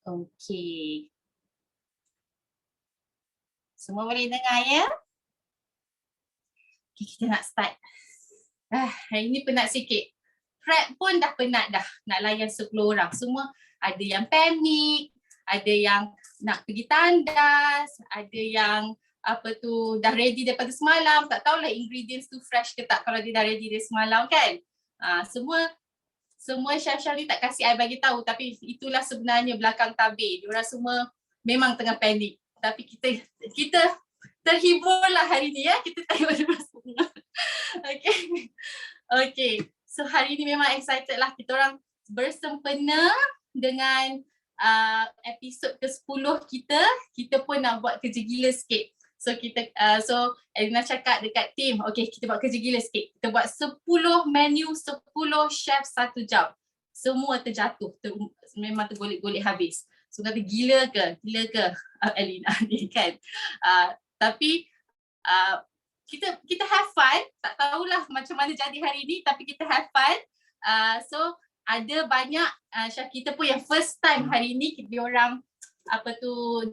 Okey. Semua boleh dengar ya? Okay, kita nak start. Hari ni penat sikit. Prep pun dah penat dah nak layan 10 orang. Semua ada yang panik, ada yang nak pergi tandas, ada yang dah ready daripada semalam, tak tahulah ingredients tu fresh ke tak kalau dia dah ready dari semalam kan. Semua chef-chef ni tak kasih I bagi tahu, tapi itulah sebenarnya belakang tabir. Diorang semua memang tengah panik. Tapi kita terhiburlah hari ni ya. Kita tengok diorang semua. Okay. So hari ni memang excited lah. Kita orang bersempena dengan episod ke-10 kita. Kita pun nak buat kerja gila sikit. So Elina cakap dekat team, okay kita buat kerja gila sikit. Kita buat 10 menu, 10 chef 1 jam. Semua terjatuh, memang tergolek-golek habis. So kata gila ke Elina ni kan. Tapi kita have fun, tak tahulah macam mana jadi hari ni tapi kita have fun. So ada banyak chef kita pun yang first time hari ni diorang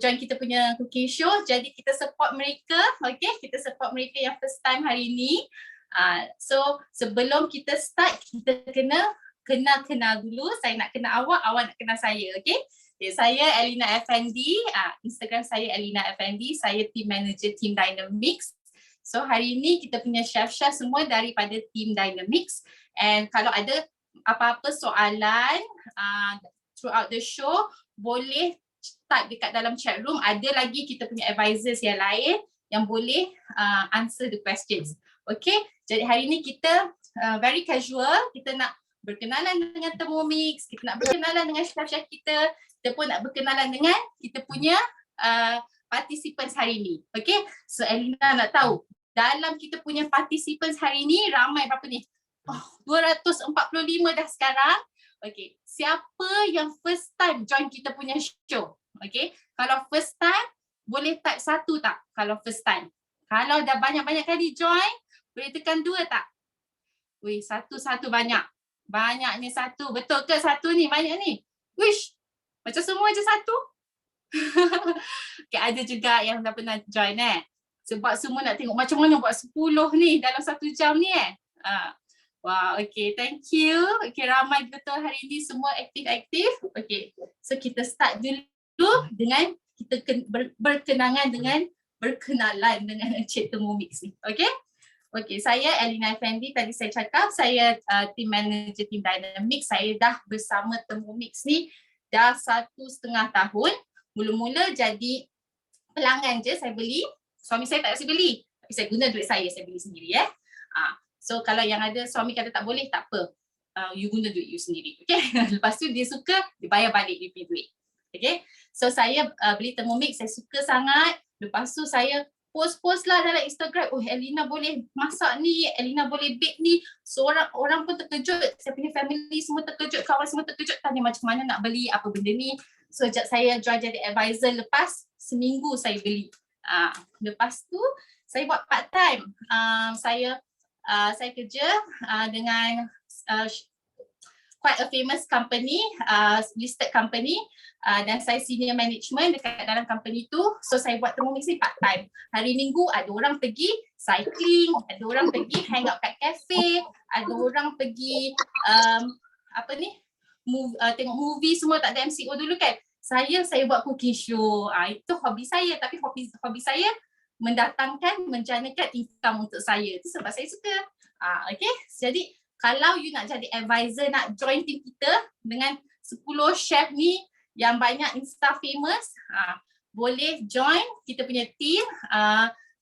join kita punya cooking show, jadi kita support mereka, okay? Kita support mereka yang first time hari ni. So sebelum kita start, kita kena kenal dulu. Saya nak kenal awak nak kenal saya, okay? Saya Elina Effendi, Instagram saya Elina Effendi, saya team manager team Dynamics. So hari ni kita punya chef-chef semua daripada team Dynamics, and kalau ada apa-apa soalan throughout the show, boleh type dekat dalam chat room. Ada lagi kita punya advisors yang lain yang boleh answer the questions. Okay, jadi hari ni kita very casual, kita nak berkenalan dengan Thermomix, kita nak berkenalan dengan chef-chef kita pun nak berkenalan dengan kita punya participants hari ni. Okay, so Elina nak tahu dalam kita punya participants hari ni ramai berapa ni? 245 dah sekarang. Okay, siapa yang first time join kita punya show? Okay, kalau first time boleh type 1 tak? Kalau first time. Kalau dah banyak-banyak kali join, boleh tekan 2 tak? Wih, 1 banyak. Banyaknya 1. Betul ke 1 ni? Banyak ni. Wish, macam semua je 1. Okay, ada juga yang dah pernah join sebab semua nak tengok macam mana buat 10 ni dalam 1 jam ni Wow, okay, thank you. Okay, ramai betul hari ni, semua aktif-aktif. Okay, so kita start dulu dengan kita berkenalan dengan Encik Thermomix ni. Okay? Okay, saya Elina Effendi, tadi saya cakap saya team manager team Dynamics. Saya dah bersama Thermomix ni dah 1.5 tahun. Mula-mula jadi pelanggan je, saya beli. Suami saya tak kasi beli, tapi saya guna duit saya beli sendiri So kalau yang ada suami kata tak boleh, tak apa. You guna duit you sendiri. Okay? Lepas tu dia suka, dia bayar balik dia punya duit. Okay? So saya beli Thermomix, saya suka sangat. Lepas tu saya post lah dalam Instagram. Oh, Elina boleh masak ni, Elina boleh bake ni. So orang pun terkejut. Saya punya family semua terkejut, kawan semua terkejut. Tanya macam mana nak beli apa benda ni. So saya join jadi advisor, lepas seminggu saya beli. Lepas tu saya buat part time. Saya kerja dengan quite a famous company, listed company, dan saya senior management dekat dalam company tu. So saya buat Thermomix ni part time. Hari Minggu ada orang pergi cycling, ada orang pergi hang out kat cafe, ada orang pergi tengok movie semua, tak ada MCO dulu kan. Saya buat cooking show. Itu hobi saya, tapi hobi saya menjanakan income untuk saya. Itu sebab saya suka. Okay, jadi kalau you nak jadi advisor, nak join team kita dengan 10 chef ni yang banyak Insta famous, boleh join kita punya team.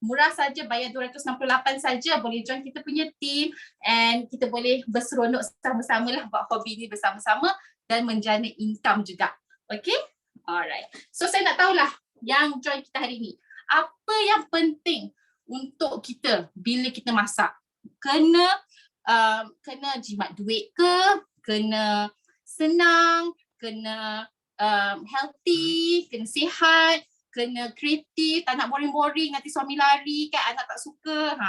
Murah saja, bayar 268 saja, boleh join kita punya team, and kita boleh berseronok sama-sama lah, buat hobi ni bersama-sama dan menjana income juga. Okay, alright. So saya nak tahulah yang join kita hari ni, apa yang penting untuk kita bila kita masak? Kena jimat duit ke? Kena senang? Kena healthy? Kena sihat? Kena kreatif? Tak nak boring-boring, nanti suami lari kan, anak tak suka?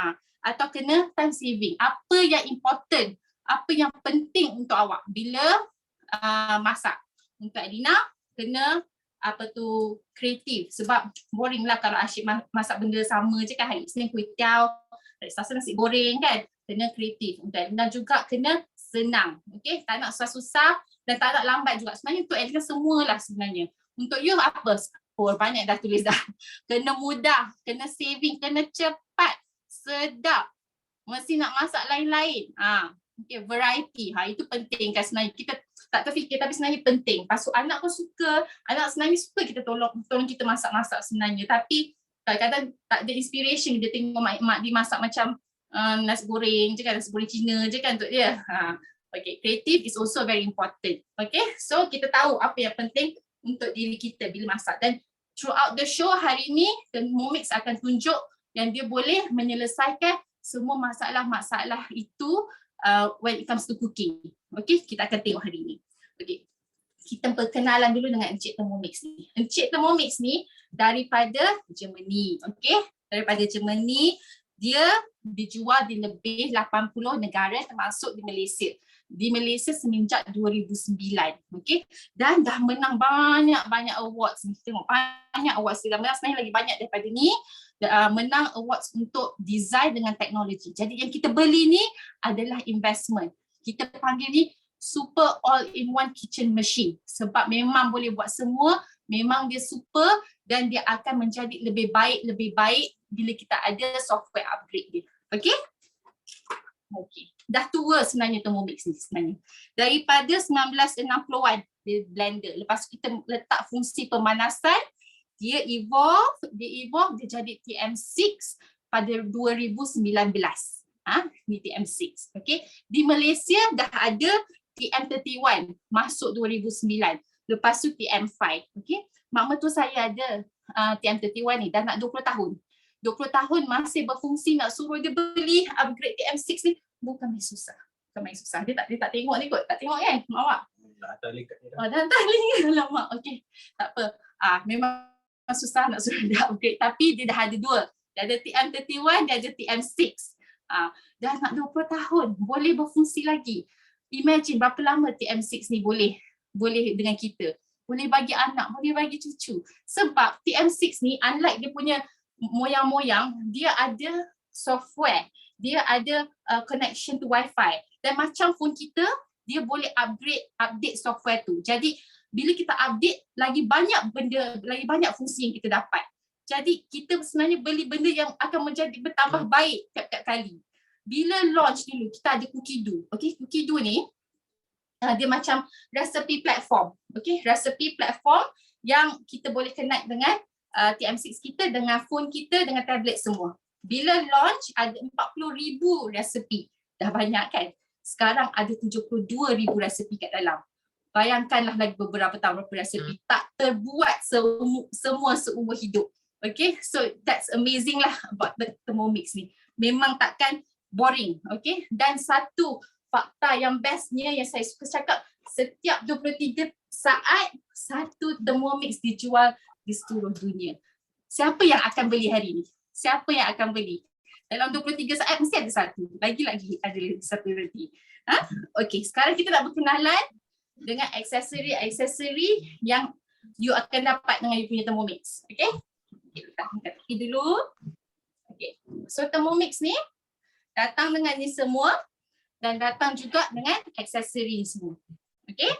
Atau kena time saving? Apa yang important? Apa yang penting untuk awak bila masak? Untuk Elina, kena kreatif, sebab boring lah kalau asyik masak benda sama je kan. Hari Isnin kuih tiaw, hari Selasa nasi goreng kan. Kena kreatif dan juga kena senang. Okay, tak nak susah-susah dan tak nak lambat juga. Sebenarnya untuk Edgar semualah sebenarnya. Untuk you apa? Oh, banyak dah tulis dah. Kena mudah, kena saving, kena cepat, sedap. Mesti nak masak lain-lain. Okay, variety. Itu penting kan sebenarnya. Kita tak terfikir tapi sebenarnya penting. Pasal anak pun suka, anak sebenarnya suka kita tolong kita masak-masak sebenarnya. Tapi kadang-kadang tak ada inspiration, dia tengok mak dia masak macam nasi goreng je kan, nasi goreng Cina je kan untuk dia. Okay, creative is also very important. Okay, so kita tahu apa yang penting untuk diri kita bila masak. Dan throughout the show hari ni, Thermomix akan tunjuk yang dia boleh menyelesaikan semua masalah-masalah itu when it comes to cooking. Okay, kita akan tengok hari ni. Okay, kita perkenalan dulu dengan Encik Thermomix ni. Encik Thermomix ni daripada Germany. Okay, daripada Germany. Dia dijual di lebih 80 negara termasuk di Malaysia. Di Malaysia semenjak 2009. Okay? Dan dah menang banyak-banyak awards. Kita tengok banyak awards. Dia menang sebenarnya lagi banyak daripada ni. Menang awards untuk design dengan teknologi. Jadi yang kita beli ni adalah investment. Kita panggil ni super all-in-one kitchen machine. Sebab memang boleh buat semua. Memang dia super dan dia akan menjadi lebih baik bila kita ada software upgrade dia. Okay? Okay. Dah tua sebenarnya Thermomix ni sebenarnya. Daripada 1960-an dia blender. Lepas tu kita letak fungsi pemanasan, dia evolve, dia jadi TM6 pada 2019. Ni TM6. Okay? Di Malaysia dah ada TM31 masuk 2009. Lepas tu TM5. Okay? Mak mertua saya ada TM31 ni dah nak 20 tahun. 20 tahun masih berfungsi, nak suruh dia beli upgrade TM6 ni bukan main susah. Bukan main susah. Dia tak tengok ni kot. Tak tengok kan mak awak? Dah hantar link kat dia. Dah hantar link ke dalam mak. Okay. Tak apa. Memang susah nak suruh dia upgrade. Tapi dia dah ada dua. Dia ada TM31, dia ada TM6. Dah nak 20 tahun. Boleh berfungsi lagi. Imagine berapa lama TM6 ni boleh dengan kita. Boleh bagi anak, boleh bagi cucu. Sebab TM6 ni unlike dia punya moyang-moyang, dia ada software, dia ada connection to Wi-Fi. Dan macam phone kita, dia boleh update software tu. Jadi bila kita update, lagi banyak fungsi yang kita dapat. Jadi kita sebenarnya beli benda yang akan menjadi bertambah baik tiap-tiap kali. Bila launch dulu, kita ada Cookido. Okay, Cookido ni dia macam recipe platform. Okay, recipe platform yang kita boleh connect dengan TM6 kita, dengan phone kita, dengan tablet semua. Bila launch ada 40,000 resepi. Dah banyak kan? Sekarang ada 72,000 resepi kat dalam. Bayangkanlah lagi beberapa tahun berapa resepi. Tak terbuat semua seumur hidup. Okay, so that's amazing lah about the Thermomix ni. Memang takkan boring. Okay, dan satu fakta yang bestnya yang saya suka cakap, setiap 23 saat satu Thermomix dijual di seluruh dunia. Siapa yang akan beli hari ni? Siapa yang akan beli? Dalam 23 saat mesti ada satu. Lagi-lagi ada satu lagi. Okey, sekarang kita nak berkenalan dengan aksesori yang you akan dapat dengan you punya Thermomix. Okey? Okay, kita angkat kaki dulu. Okey. So Thermomix ni datang dengan ni semua dan datang juga dengan aksesori semua. Okey?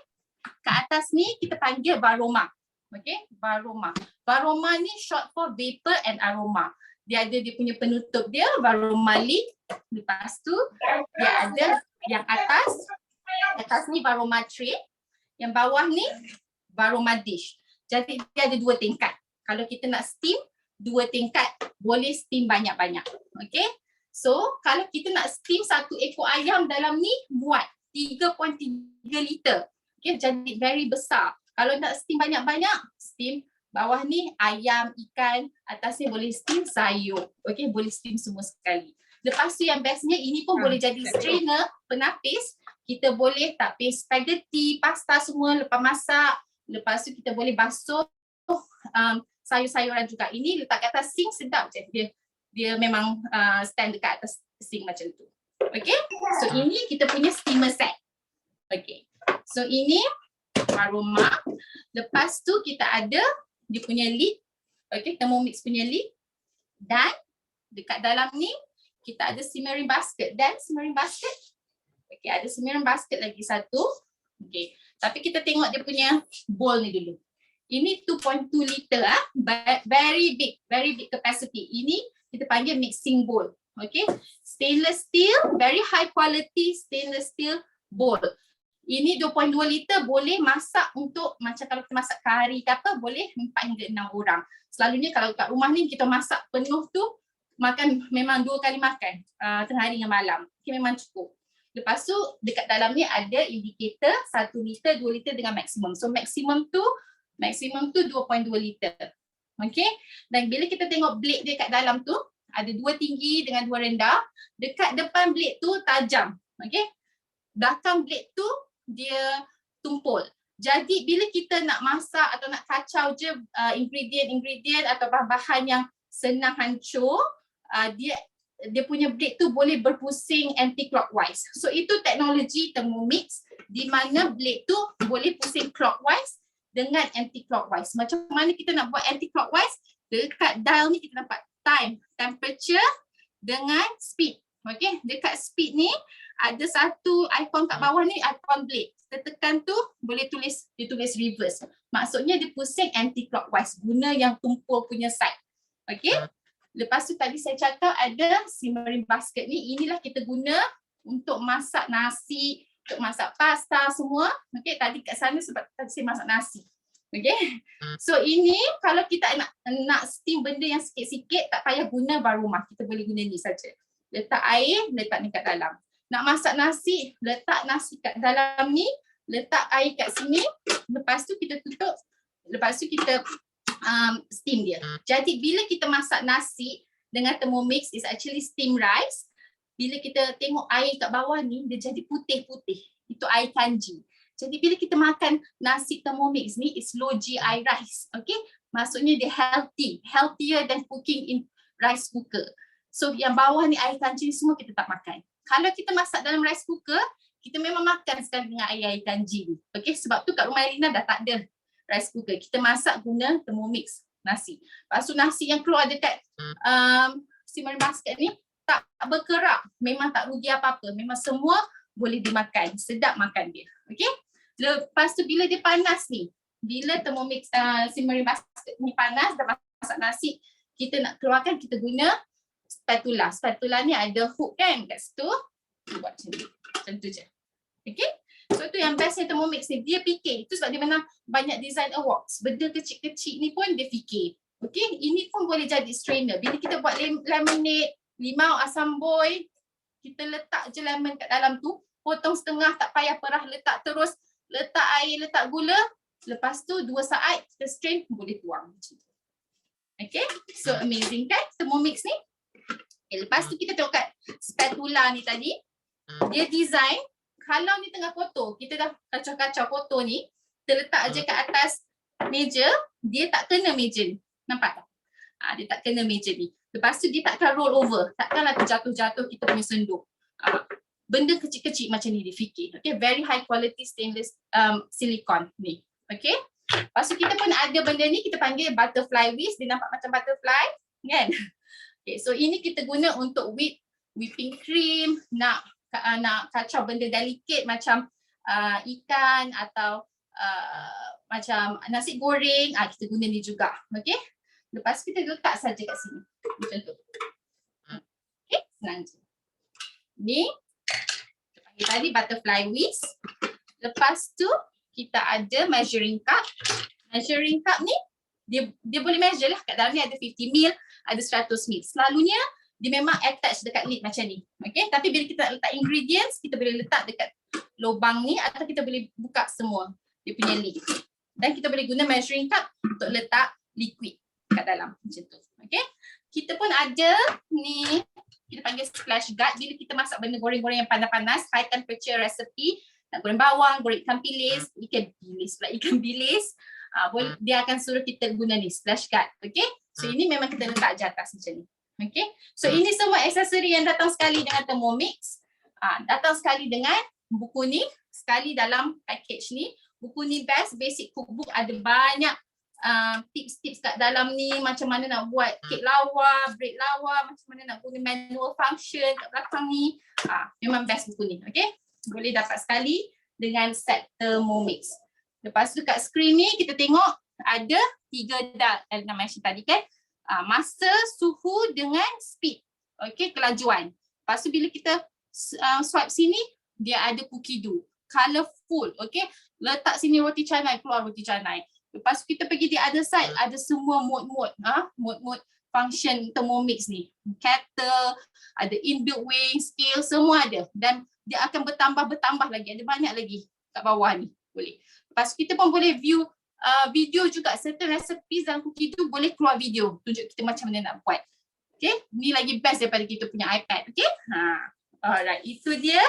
Kat atas ni kita panggil Varoma. Okay, Varoma. Varoma ni short for vapor and aroma. Dia ada dia punya penutup dia, Varoma lid. Lepas tu dia ada yang atas ni Varoma tray. Yang bawah ni Varoma dish. Jadi dia ada dua tingkat. Kalau kita nak steam, dua tingkat, boleh steam banyak-banyak. Okay, so kalau kita nak steam satu ekor ayam dalam ni, buat 3.3 liter. Okay, jadi very besar. Kalau nak steam banyak-banyak, steam bawah ni ayam, ikan, atasnya boleh steam sayur. Okey, boleh steam semua sekali. Lepas tu yang bestnya ini pun boleh jadi strainer, penapis. Kita boleh tapis spaghetti, pasta semua lepas masak. Lepas tu kita boleh basuh sayur-sayuran juga. Ini letak kat atas sink sedap je. Dia memang stand dekat atas sink macam tu. Okey, so ini kita punya steamer set. Okey, so ini Varoma. Lepas tu kita ada dia punya lid. Okay, Thermomix punya lid. Dan dekat dalam ni kita ada simmering basket dan simmering basket. Okay, ada simmering basket lagi satu. Okay, tapi kita tengok dia punya bowl ni dulu. Ini 2.2 liter very big capacity. Ini kita panggil mixing bowl. Okay, stainless steel, very high quality stainless steel bowl. Ini 2.2 liter boleh masak untuk macam kalau kita masak kari ke apa boleh 4 hingga 6 orang. Selalunya kalau kat rumah ni kita masak penuh tu makan memang 2 kali makan tengah hari dengan malam. Okay, memang cukup. Lepas tu dekat dalam ni ada indikator 1 liter, 2 liter dengan maksimum. So maksimum tu 2.2 liter. Okay. Dan bila kita tengok blade dia kat dalam tu ada 2 tinggi dengan 2 rendah. Dekat depan blade tu tajam. Okay. Belakang blade tu dia tumpul. Jadi bila kita nak masak atau nak kacau je ingredient atau bahan-bahan yang senang hancur, dia punya blade tu boleh berpusing anti-clockwise. So itu teknologi Thermomix di mana blade tu boleh pusing clockwise dengan anti-clockwise. Macam mana kita nak buat anti-clockwise? Dekat dial ni kita dapat time, temperature dengan speed. Okay, dekat speed ni ada satu ikon kat bawah ni, ikon blade. Kita tekan tu boleh dia tulis reverse. Maksudnya dia pusing anti-clockwise guna yang tumpul punya side. Okay. Lepas tu tadi saya cakap ada simmering basket ni, inilah kita guna untuk masak nasi, untuk masak pasta semua. Okay, tadi kat sana sebab tadi saya masak nasi. Okay. So ini kalau kita nak steam benda yang sikit-sikit tak payah guna bahan rumah. Kita boleh guna ni saja. Letak air, letak ni kat dalam. Nak masak nasi, letak nasi kat dalam ni, letak air kat sini. Lepas tu kita tutup. Lepas tu kita steam dia. Jadi bila kita masak nasi dengan Thermomix is actually steam rice. Bila kita tengok air kat bawah ni dia jadi putih-putih. Itu air kanji. Jadi bila kita makan nasi Thermomix ni is low GI rice. Okay? Maksudnya dia healthier than cooking in rice cooker. So yang bawah ni air kanji semua kita tak makan. Kalau kita masak dalam rice cooker, kita memang makan sekali dengan air kanji ni. Okay? Sebab tu kat rumah Elina dah tak ada rice cooker. Kita masak guna Thermomix nasi. Lepas tu nasi yang keluar dekat simmering basket ni tak berkerak. Memang tak rugi apa-apa. Memang semua boleh dimakan. Sedap makan dia. Okay? Lepas tu bila dia panas ni, bila Thermomix simmering basket ni panas, dah masak nasi, kita nak keluarkan, kita guna spatula. Spatula ni ada hook kan kat situ. Buat macam ni. Macam tu je. Okay? So tu yang bestnya Thermomix ni, dia fikir. Itu sebab dia menang banyak design awards. Benda kecil-kecil ni pun dia fikir. Okay, ini pun boleh jadi strainer. Bila kita buat lemonade, limau, asam boy, kita letak je lemon kat dalam tu, potong setengah, tak payah perah, letak terus, letak air, letak gula. Lepas tu 2 saat kita strain, boleh tuang. Okay, so amazing kan Thermomix ni? Okay, lepas tu kita tengok kat spatula ni tadi, dia design. Kalau ni tengah foto, kita dah kacau-kacau foto ni, kita letak je kat atas meja, dia tak kena meja ni. Nampak tak? Dia tak kena meja ni. Lepas tu dia takkan roll over. Takkanlah terjatuh-jatuh kita punya senduk. Benda kecil-kecil macam ni dia fikir. Okay, very high quality stainless silicone ni. Okay. Lepas tu kita pun ada benda ni, kita panggil butterfly whisk. Dia nampak macam butterfly. Kan? Okay, so ini kita guna untuk whipping cream, nak kacau benda delicate macam ikan atau macam nasi goreng, kita guna ni juga. Okay. Lepas kita letak saja kat sini. Macam tu. Okay, senang je. Ni, kita panggil tadi butterfly whisk. Lepas tu, kita ada measuring cup. Measuring cup ni, dia boleh measure lah. Kat dalam ni ada 50 ml, ada 100 ml. Selalunya, dia memang attach dekat lid macam ni. Okay, tapi bila kita letak ingredients, kita boleh letak dekat lubang ni atau kita boleh buka semua dia punya lid. Dan kita boleh guna measuring cup untuk letak liquid kat dalam macam tu. Okay, kita pun ada ni, kita panggil splash guard. Bila kita masak benda goreng-goreng yang panas-panas, high temperature recipe, nak goreng bawang, goreng ikan bilis, dia akan suruh kita guna ni splash guard. Okay, so ini memang kita letak je atas macam ni. Okay, so ini semua aksesori yang datang sekali dengan Thermomix. Datang sekali dengan buku ni, sekali dalam package ni. Buku ni best, basic cookbook, ada banyak tips-tips kat dalam ni, macam mana nak buat kek lawa, bread lawa, macam mana nak guna manual function kat belakang ni. Memang best buku ni, okay? Boleh dapat sekali dengan set Thermomix. Lepas tu kat screen ni kita tengok ada 3 dah mention tadi kan. Masa, suhu dengan speed. Okay, kelajuan. Lepas tu bila kita swipe sini, dia ada cookie dough. Colourful, okay. Letak sini roti canai, keluar roti canai. Lepas tu kita pergi di other side, ada semua mode-mode. Mode-mode function Thermomix ni. Kettle, ada inbuilt weighing scale, semua ada. Dan dia akan bertambah lagi. Ada banyak lagi kat bawah ni. Boleh. Lepas tu kita pun boleh view video juga. Certain recipes dalam cookie tu boleh keluar video. Tunjuk kita macam mana nak buat. Okay. Ni lagi best daripada kita punya iPad. Okay. Alright. Itu dia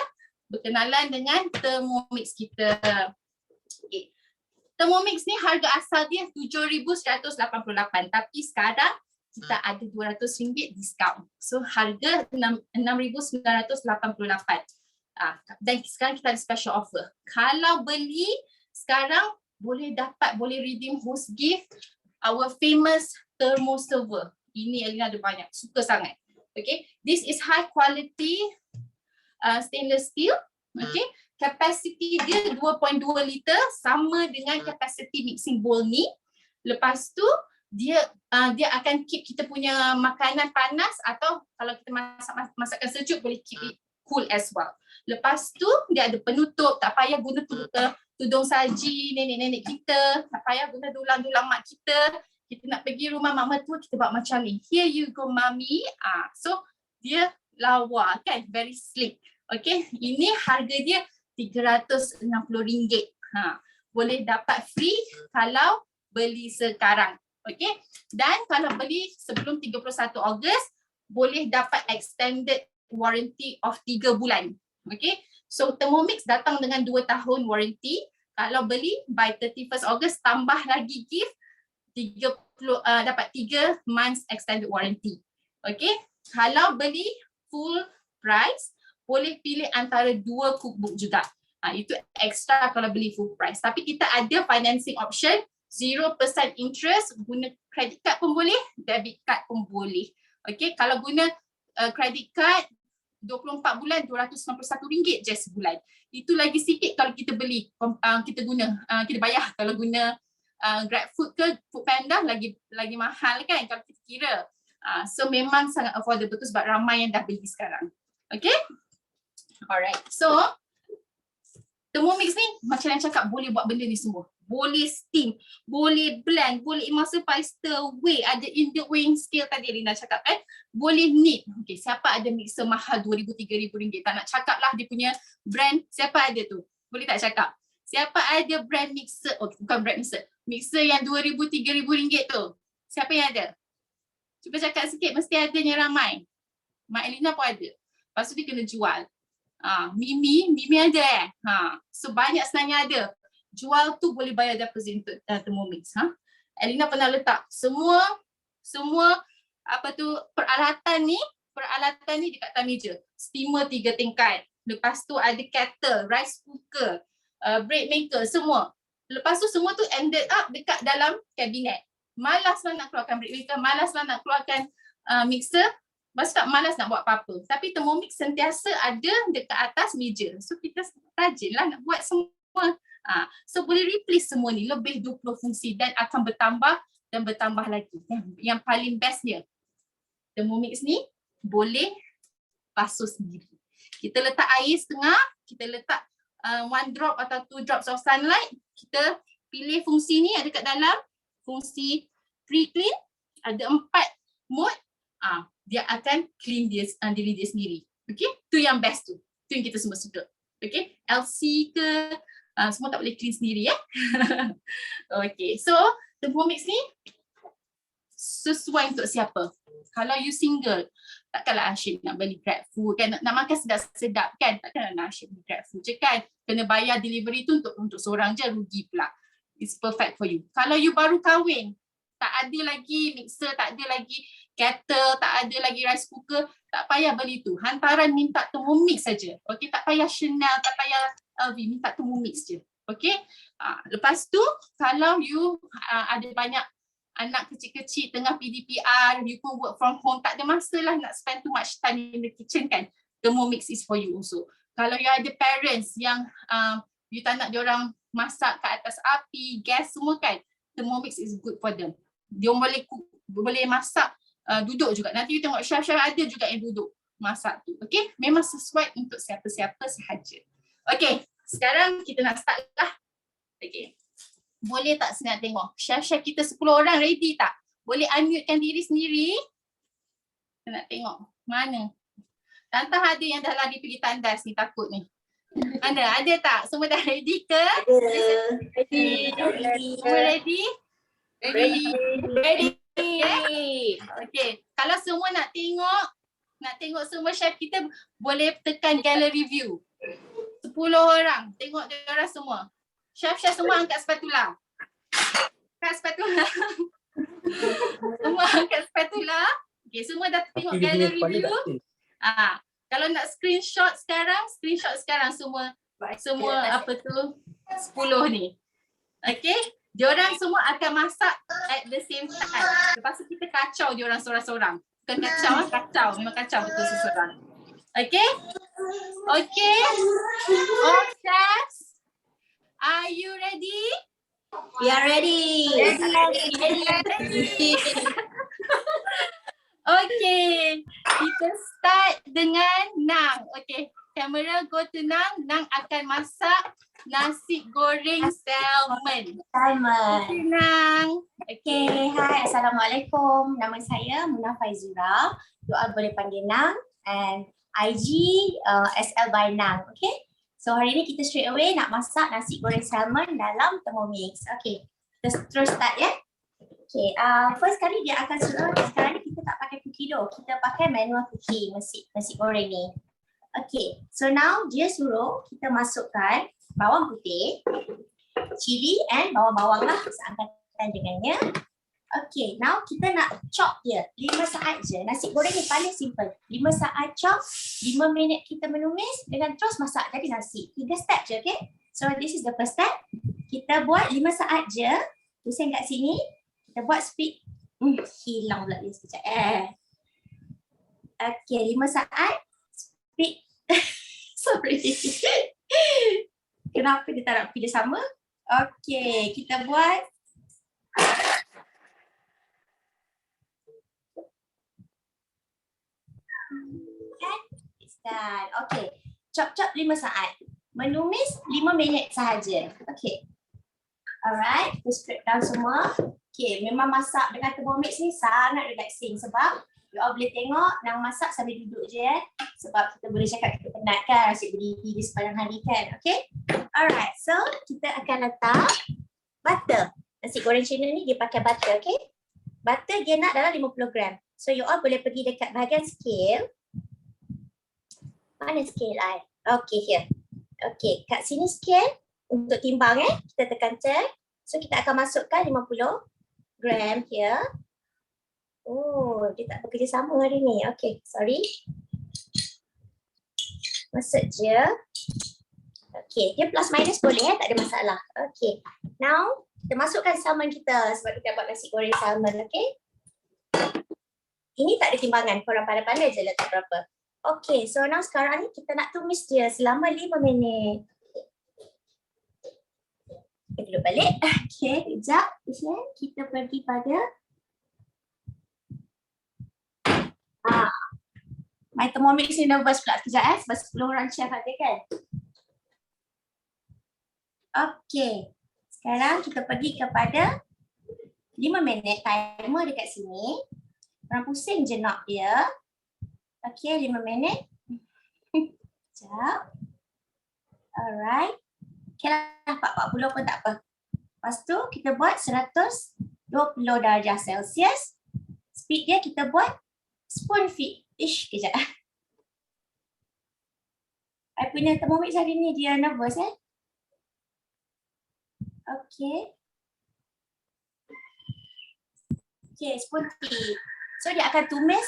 berkenalan dengan Thermomix kita. Okay. Thermomix ni harga asal dia RM7,188. Tapi sekarang kita ada RM200 diskaun. So harga RM6,988. Dan sekarang kita ada special offer. Kalau beli sekarang boleh redeem host gift our famous thermo server. Ini Elina ada banyak, suka sangat. Okay, this is high quality stainless steel. Okay, capacity dia 2.2 liter, sama dengan capacity mixing bowl ni. Lepas tu dia akan keep kita punya makanan panas, atau kalau kita masakan sejuk boleh keep it cool as well. Lepas tu dia ada penutup, tak payah guna tudung saji nenek-nenek kita, tak payah guna dulang-dulang mak kita. Kita nak pergi rumah mak mertua, kita buat macam ni. Here you go mommy. So dia lawa kan, very sleek. Okay, ini harga dia RM360. Boleh dapat free kalau beli sekarang. Okay, dan kalau beli sebelum 31 Ogos boleh dapat extended warranty of 3 bulan. Okay, so Thermomix datang dengan 2 tahun warranty. Kalau beli by 31st Ogos tambah lagi gift dapat 3 months extended warranty. Okay, kalau beli full price boleh pilih antara 2 cookbook juga. Itu extra kalau beli full price. Tapi kita ada financing option 0% interest, guna credit card pun boleh, debit card pun boleh. Okay, kalau guna credit card 24 bulan RM291 je sebulan. Itu lagi sikit kalau kita beli, kita bayar. Kalau guna GrabFood ke Foodpanda lagi mahal kan kalau kita kira. So memang sangat affordable tu sebab ramai yang dah beli sekarang. Okay? Alright. So Thermomix ni macam yang cakap boleh buat benda ni semua. Boleh steam, boleh blend, boleh emulsify, stir, weigh, ada inbuilt weighing scale tadi Rina cakap kan. Boleh knead. Okay, siapa ada mixer mahal RM2,000, RM3,000? Tak nak cakap lah dia punya brand. Siapa ada tu? Boleh tak cakap? Siapa ada brand mixer? Oh, bukan brand mixer. Mixer yang RM2,000, RM3,000 tu. Siapa yang ada? Cuba cakap sikit, mesti adanya ramai. Mak Elina pun ada. Lepas tu dia kena jual. Mimi ada so banyak sebenarnya ada. Jual tu boleh bayar deposit untuk Thermomix. Elina pernah letak semua peralatan ni dekat atas meja. Steamer 3 tingkat. Lepas tu ada kettle, rice cooker, bread maker, semua. Lepas tu semua tu ended up dekat dalam kabinet. Malaslah nak keluarkan bread maker, malaslah nak keluarkan mixer. Lepas tu tak malas nak buat apa-apa. Tapi Thermomix sentiasa ada dekat atas meja. So kita rajinlah nak buat semua. So boleh replace semua ni, lebih 20 fungsi dan akan bertambah dan bertambah lagi. Yang paling bestnya, Thermomix ni boleh basuh sendiri. Kita letak air setengah, kita letak 1 drop atau 2 drops of sunlight. Kita pilih fungsi ni ada kat dalam. Fungsi pre-clean, ada 4 mode. Dia akan clean diri dia sendiri. Okay, tu yang best tu. Tu yang kita semua suka. Okay, LC ke, semua tak boleh clean sendiri ya. Okay, so Thermomix ni sesuai untuk siapa? Kalau you single, takkanlah asyik nak beli GrabFood kan, nak makan sedap-sedap kan, takkanlah nak asyik beli GrabFood je kan. Kena bayar delivery tu untuk seorang je, rugi pula. It's perfect for you. Kalau you baru kahwin, tak ada lagi mixer, tak ada lagi kettle, tak ada lagi rice cooker, tak payah beli tu. Hantaran minta Thermomix saja. Okey, tak payah Chanel, tak payah LV, minta Thermomix je. Okay. Lepas tu kalau you ada banyak anak kecil-kecil tengah PDPR, you pun work from home, tak ada masa lah nak spend too much time in the kitchen kan. Thermomix is for you also. Kalau you ada parents yang you tak nak diorang masak kat atas api, gas semua kan, Thermomix is good for them. Dia boleh masak duduk juga. Nanti you tengok chef-chef ada juga yang duduk masak tu. Okay, memang sesuai untuk siapa-siapa sahaja. Okay, sekarang kita nak start lah. Okay. Boleh tak saya nak tengok? Chef-chef kita 10 orang ready tak? Boleh unmute-kan diri sendiri? Saya nak tengok. Mana? Tantang ada yang dah lari pergi tandas ni, takut ni. Mana? Ada tak? Semua dah ready ke? Ready. Semua ready? Ready. Okay. Kalau semua nak tengok semua chef kita, boleh tekan gallery view. 10 orang. Tengok dia orang semua. Chef-chef semua angkat spatula. Angkat spatula. Semua angkat spatula. Okay, semua dah tengok gallery view. Kalau nak screenshot sekarang semua apa tu 10 ni. Okay, diorang semua akan masak at the same time. Lepas tu kita kacau diorang seorang-seorang. Bukan kacau, memang kacau betul seseorang. Okay? Okay. All chefs, are you ready? We are ready. Okay, kita start dengan Nang. Okay, kamera go to Nang. Nang akan masak nasi goreng salmon. Okay, Nang. Okay, hai. Assalamualaikum. Nama saya Munah Faizura. You all boleh panggil Nang and IG SL by Nang. Okay. So hari ni kita straight away nak masak nasi goreng salmon dalam Thermomix. Okay, kita terus start ya. Okay, first kali dia akan suruh, sekarang ni kita tak pakai cookie dough, kita pakai manual cooking nasi goreng ni. Okay, so now dia suruh kita masukkan bawang putih, cili and bawang-bawang lah seangkatan dengannya. Okay, now kita nak chop dia 5 saat je. Nasi goreng ni paling simple. 5 saat chop, 5 minit kita menumis dengan terus masak jadi nasi. 3 step je, okay? So this is the first step. Kita buat 5 saat je. Pusing kat sini. Kita buat speed. Hilang pula dia sekejap. Okay, 5 saat. Speed. Sorry. Kenapa dia tak nak pilih sama? Okay, kita buat. Dan okay, chop-chop 5 saat. Menumis 5 minit sahaja. Okay. Alright, kita strip down semua. Okay, memang masak dengan Thermomix ni sangat relaxing sebab you all boleh tengok Nang masak sambil duduk je sebab kita boleh cakap kita penat kan asyik berdiri di sepanjang hari kan. Okay. Alright, so kita akan letak butter. Nasi goreng Cina ni dia pakai butter, okay. Butter dia nak dalam 50 gram. So you all boleh pergi dekat bahagian scale. Mana scale I? Okay, here. Okay, kat sini scale untuk timbang kita tekan check. So kita akan masukkan 50 gram here. Oh, dia tak bekerja sama hari ni. Okay, sorry. Masuk je. Okay, dia plus minus boleh tak ada masalah. Okay, now kita masukkan salmon kita sebab kita buat nasi goreng salmon, okay. Ini tak ada timbangan, korang pandai-pandai je letak berapa. Okay, so now sekarang ni kita nak tumis dia selama 5 minit. Kita duduk balik. Okay, sekejap. Kita pergi pada my Thermomix ni nervous pula sekejap sebab 10 orang chef ada kan. Okay, sekarang kita pergi kepada 5 minit timer dekat sini. Orang pusing je knob dia. Okay, 5 minit. Sekejap. Alright. Okay lah, 40 pun tak apa. Lepas tu kita buat 120 darjah Celsius. Speed dia kita buat spoon feed. Kejap. I punya Thermomix hari ni dia nervous Okay. Okay, spoon feed. So dia akan tumis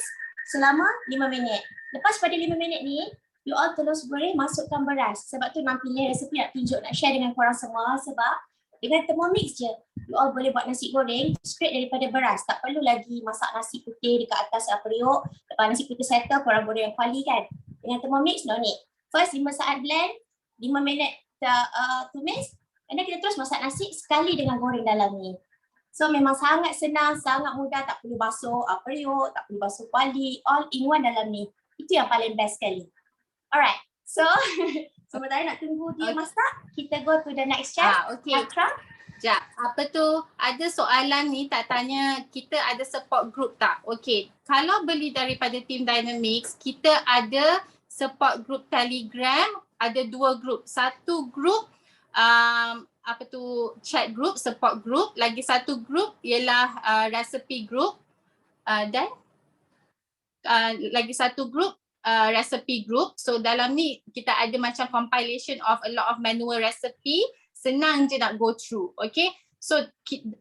selama 5 minit. Lepas pada 5 minit ni, you all terus boleh masukkan beras. Sebab tu nak pilih resepi nak tunjuk, nak share dengan korang semua. Sebab dengan Thermomix je, you all boleh buat nasi goreng straight daripada beras. Tak perlu lagi masak nasi putih dekat atas periuk. Lepas nasi putih settle, korang boleh yang kuali kan. Dengan Thermomix, no need. First 5 saat blend, 5 minit tumis. And then kita terus masak nasi sekali dengan goreng dalam ni. So memang sangat senang, sangat mudah, tak perlu basuh periuk, tak perlu basuh kuali, all in one dalam ni. Itu yang paling best sekali. Alright, so sementara nak tunggu dia masak, kita go to the next chef. Okay. Sekejap, apa tu, ada soalan ni tak tanya kita ada support group tak? Okay, kalau beli daripada Team Dynamics, kita ada support group Telegram, ada 2 group. Satu group chat group, support group, lagi satu group ialah recipe group, dan lagi satu group recipe group. So dalam ni kita ada macam compilation of a lot of manual recipe, senang je nak go through. Okay, so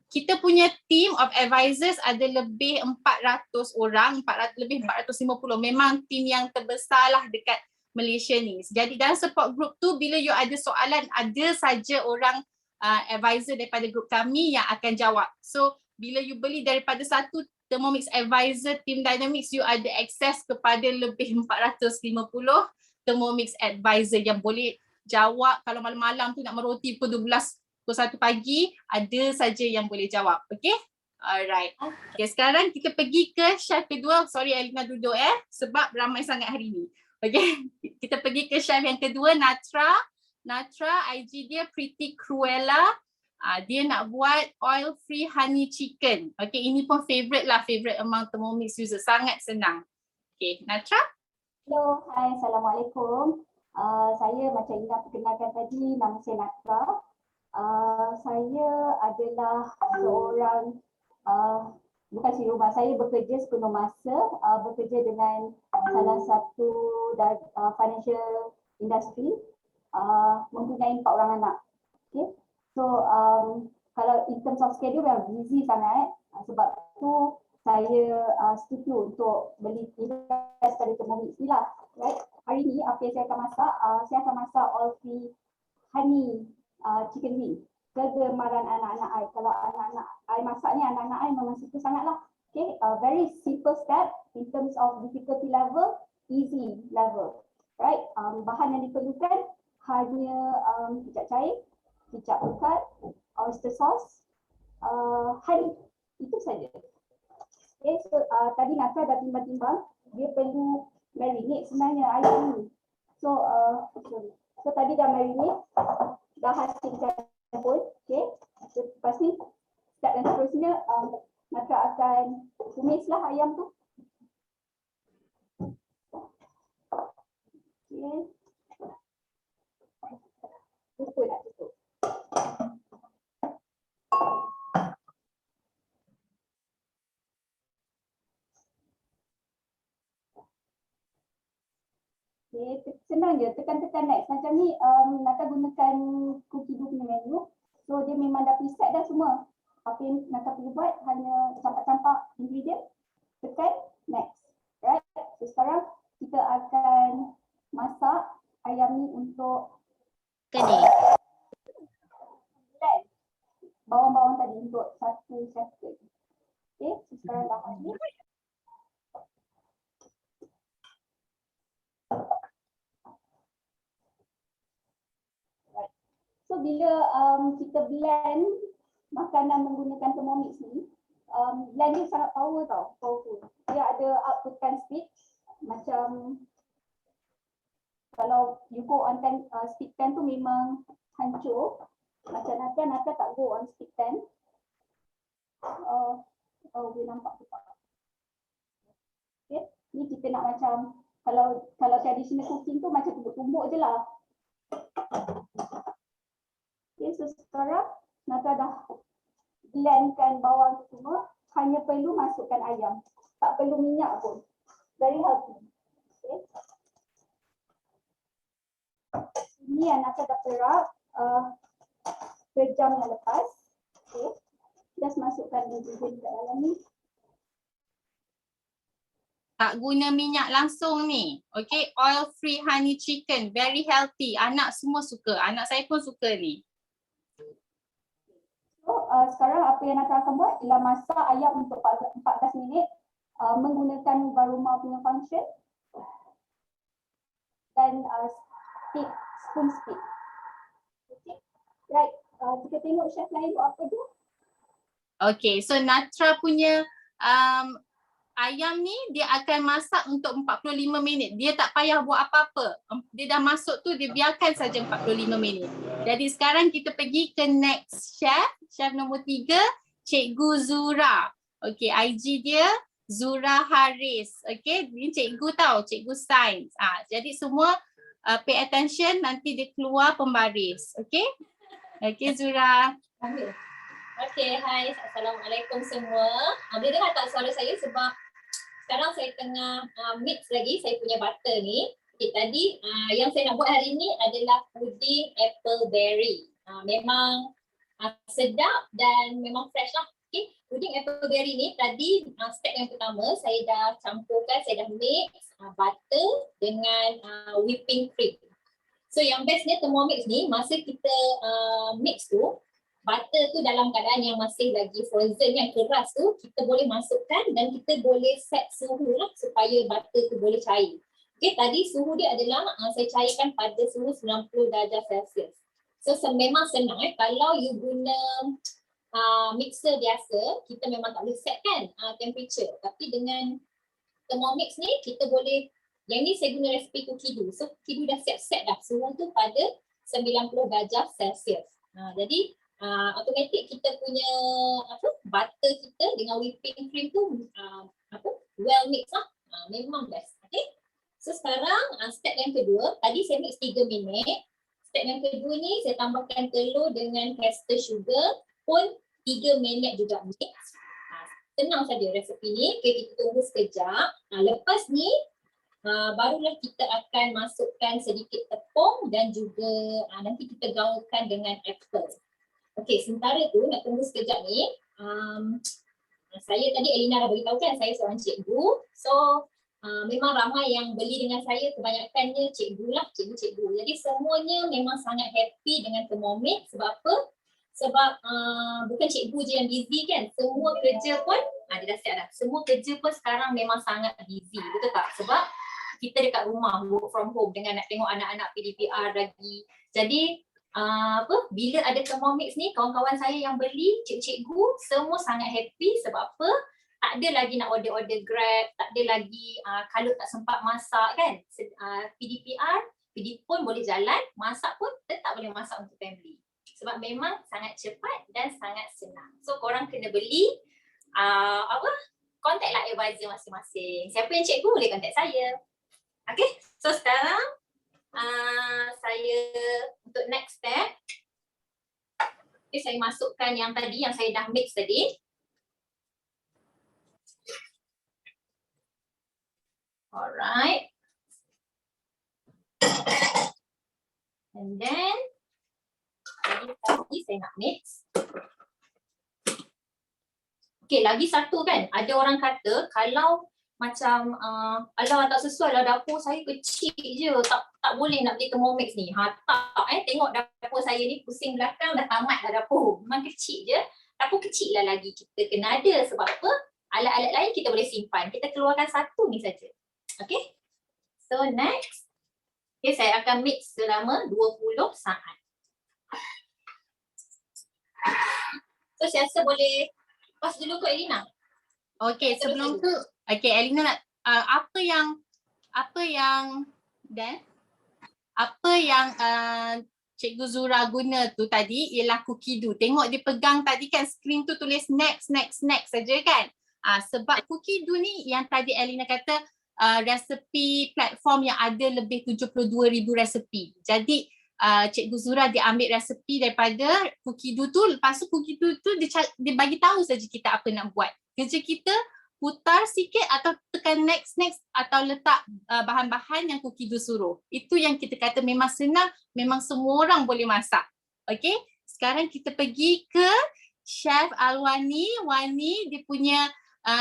kita punya team of advisors ada lebih 400 orang, lebih 450. Memang team yang terbesar lah dekat Malaysia ni. Jadi dalam support group tu, bila you ada soalan, ada saja orang advisor daripada group kami yang akan jawab. So bila you beli daripada satu Thermomix advisor Team Dynamics, you ada akses kepada lebih 450 Thermomix advisor yang boleh jawab. Kalau malam-malam tu nak meroti pukul 12, pukul 1 pagi, ada saja yang boleh jawab. Okay? Alright. Okay, sekarang kita pergi ke chef kedua. Sorry Elina duduk sebab ramai sangat hari ni. Okay, kita pergi ke chef yang kedua, Natra. Natra, IG dia Pretty Cruella. Dia nak buat oil free honey chicken. Okay, ini pun favorite among Thermomix user. Sangat senang. Okay, Natra. Hello, hai, Assalamualaikum. Saya macam Ina perkenalkan tadi, nama saya Natra. Saya adalah seorang, bukan siluman, saya bekerja sepenuh masa, bekerja dengan salah satu financial industry, mempunyai 4 orang anak. Okay. So kalau in terms of schedule memang busy sangat, sebab tu saya setuju untuk beli invest pada Thermomix ni lah. Right? Hari ni apa yang saya akan masak all free honey chicken wing. Kegemaran anak-anak I. Kalau anak-anak I masak ni, anak-anak I memang suka sangat lah. Okay, very simple step in terms of difficulty level, easy level. Right, bahan yang diperlukan hanya kicap cair, kicap pekat, oyster sauce, honey. Itu saja. Okay, so tadi Natra dah timbang-timbang, dia perlu marinate sebenarnya ayam ni. So, so tadi dah marinate, dah hasil campur. Okay, so, lepas ni step dan seterusnya, Natra akan tumislah ayam tu. Okay. Lupa nak tutup. Okay, senang je, tekan-tekan next. Macam ni, Nata gunakan cookie dough punya menu. So dia memang dah preset dah semua. Apa yang Nata perlu buat, hanya campak-campak ingredient, tekan next. Right, so sekarang kita akan masak ayam ni untuk Kening. blend bawang-bawang tadi untuk 1 second. Okay, so sekarang dah habis. Right. So bila kita blend makanan menggunakan Thermomix ni, blend dia sangat powerful. Dia ada outputkan speed macam kalau you go on speed 10 tu memang hancur. Macam Nata tak go on speed 10. Dia nampak tu. Okay, ni kita nak macam kalau traditional cooking tu macam tumbuk-tumbuk je lah. Okay, so sekarang Nata dah blendkan bawang tu semua, hanya perlu masukkan ayam. Tak perlu minyak pun. Very healthy. Okay. Ini yang Nata dah perak sejam yang lepas. Okay. Just masukkan ingredient ke dalam ni. Tak guna minyak langsung ni. Okay, oil free honey chicken, very healthy. Anak semua suka. Anak saya pun suka ni. So sekarang apa yang Natra akan buat ialah masak ayam untuk 14 minit menggunakan Varuma punya function dan spoon stick. Okay. Right, kita tengok chef lain buat apa tu. Okay, so Natra punya ayam ni dia akan masak untuk 45 minit. Dia tak payah buat apa-apa. Dia dah masuk tu, dia biarkan saja 45 minit. Jadi sekarang kita pergi ke next chef. Chef nombor 3, Cikgu Zura. Okay, IG dia Zura Haris. Okay, ni cikgu tau, cikgu sains. Jadi semua pay attention, nanti dia keluar pembaris. Okay, okay Zura. Okay, hai. Assalamualaikum semua. Boleh dengar tak suara saya sebab sekarang saya tengah mix lagi saya punya butter ni. Okay, tadi yang saya nak buat hari ni adalah puding apple berry. Memang sedap dan memang fresh lah. Okay, puding apple berry ni tadi step yang pertama saya dah campurkan, saya dah mix butter dengan whipping cream. So yang bestnya Thermomix ni masa kita mix tu, butter tu dalam keadaan yang masih lagi frozen yang keras tu, kita boleh masukkan dan kita boleh set suhu lah supaya butter tu boleh cair. Okay, tadi suhu dia adalah saya cairkan pada suhu 90 darjah Celsius. So memang senang kalau you guna mixer biasa, kita memang tak boleh set kan temperature. Tapi dengan Thermomix ni kita boleh, yang ni saya guna resipi cookie dough. So cookie dough dah siap-set dah suhu tu pada 90 darjah Celsius. Jadi automatik kita punya butter kita dengan whipping cream tu well mix lah. Memang best. Okay. So sekarang step yang kedua, tadi saya mix 3 minit. Step yang kedua ni saya tambahkan telur dengan caster sugar pun 3 minit juga mix. Senang saja resepi ni. Okay, kita tunggu sekejap. Lepas ni barulah kita akan masukkan sedikit tepung dan juga nanti kita gaulkan dengan apple. Okey, sementara tu nak tunggu sekejap ni. Saya tadi Elina dah beritahu kan saya seorang cikgu. So memang ramai yang beli dengan saya, kebanyakannya cikgu lah, cikgu-cikgu. Jadi semuanya memang sangat happy dengan Thermomix. Sebab apa? Sebab bukan cikgu je yang busy kan. Semua kerja pun, dia dah siap dah. Semua kerja pun sekarang memang sangat busy. Betul tak? Sebab kita dekat rumah, work from home dengan nak tengok anak-anak PDPR lagi. Jadi bila ada Thermomix ni, kawan-kawan saya yang beli, cikgu semua sangat happy. Sebab apa? Tak ada lagi nak order-order Grab, tak ada lagi kalau tak sempat masak kan. PDPR pun boleh jalan, masak pun tetap boleh masak untuk family. Sebab memang sangat cepat dan sangat senang. So korang kena beli, contact lah advisor masing-masing. Siapa yang cikgu boleh contact saya. Okay, so sekarang saya untuk next step, okay, saya masukkan yang tadi yang saya dah mix tadi. Alright. And then lagi saya nak mix. Okay, lagi satu kan, ada orang kata kalau macam alah tak sesuai lah dapur saya kecil je, tak boleh nak beli Thermomix ni. Tak tengok dapur saya ni pusing belakang dah tamat dah dapur. Memang kecil je. Dapur kecil lah lagi kita kena ada. Sebab apa? Alat-alat lain kita boleh simpan. Kita keluarkan satu ni saja. Okay. So next. Okay, saya akan mix selama 20 saat. So saya rasa boleh pas dulu kot Elina. Okay, sebelum tu okay, Elina nak apa yang Cikgu Zura guna tu tadi ialah cookie dough. Tengok dia pegang tadi kan, screen tu tulis next saja kan. Sebab cookie dough ni yang tadi Elina kata resepi platform yang ada lebih 72,000 resepi. Jadi Cikgu Zura dia ambil resepi daripada cookie dough tu, lepas tu cookie dough tu dia bagi tahu saja kita apa nak buat. Kerja kita putar sikit atau tekan next atau letak bahan-bahan yang cookie dough suruh. Itu yang kita kata memang senang, memang semua orang boleh masak. Okay, sekarang kita pergi ke Chef Alwani. Wani, dia punya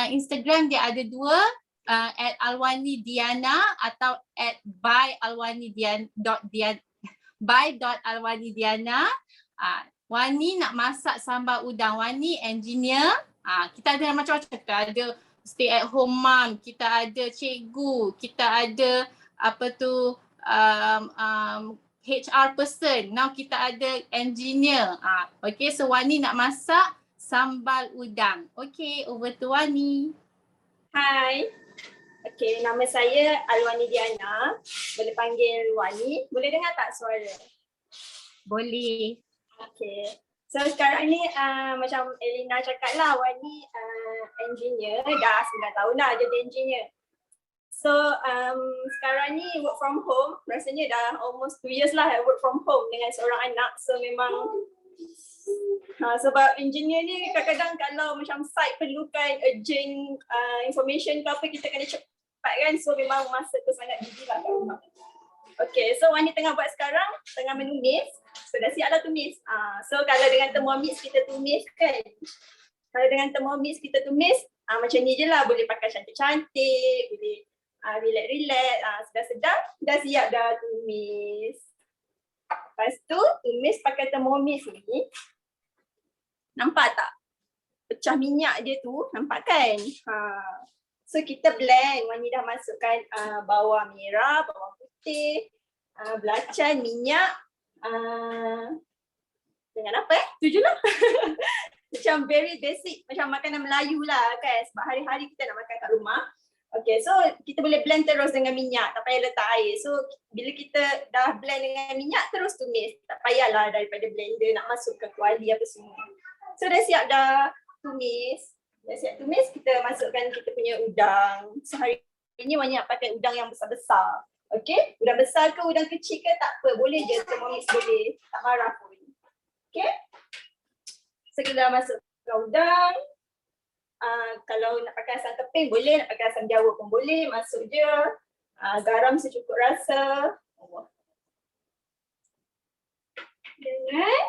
Instagram dia ada 2, @alwanidiana atau @by.alwanidiana. Wani nak masak sambal udang. Wani engineer. Kita ada macam-macam. Kita ada stay at home mom, kita ada cikgu, kita ada HR person. Now kita ada engineer. Okay, so Wani nak masak sambal udang. Okay, over to Wani. Hai. Okay, nama saya Alwani Diana. Boleh panggil Wani. Boleh dengar tak suara? Boleh. Okay. So sekarang ni macam Elina cakap lah, Wani engineer. Dah 9 tahun dah jadi engineer. So sekarang ni work from home. Rasanya dah almost 2 years lah work from home dengan seorang anak. So memang sebab engineer ni kadang-kadang kalau macam site perlukan urgent information ke apa, kita kena cepat kan. So memang masa tu sangat busy lah kat rumah. Okay, so Wani tengah buat sekarang, tengah menulis. So dah siap dah tulis. So kalau dengan Thermomix kita tulis kan. Kalau dengan Thermomix kita tulis, macam ni je lah. Boleh pakai cantik-cantik, boleh relax-relax, sedap-sedap. Dah siap dah tulis. Lepas tu tulis pakai Thermomix ni. Nampak tak? Pecah minyak dia tu, nampak kan? So kita blend. Wani dah masukkan bawang merah, bawang putih, belacan, minyak. Dengan apa tu je lah. Macam very basic, macam makanan Melayu lah kan. Sebab hari-hari kita nak makan kat rumah. Okay, so kita boleh blend terus dengan minyak, tak payah letak air. So bila kita dah blend dengan minyak, terus tumis. Tak payahlah daripada blender nak masuk ke kuali apa semua. So dah siap dah tumis. Dah siap tumis, kita masukkan kita punya udang. So hari ini Wani nak pakai udang yang besar-besar. Okay, udang besar ke udang kecil ke tak apa. Boleh je, Thermomix boleh. Tak marah pun. Okay. So kita dah masukkan udang. Kalau nak pakai asam keping boleh, nak pakai asam jawa pun boleh. Masuk je. Garam secukup rasa. Dengan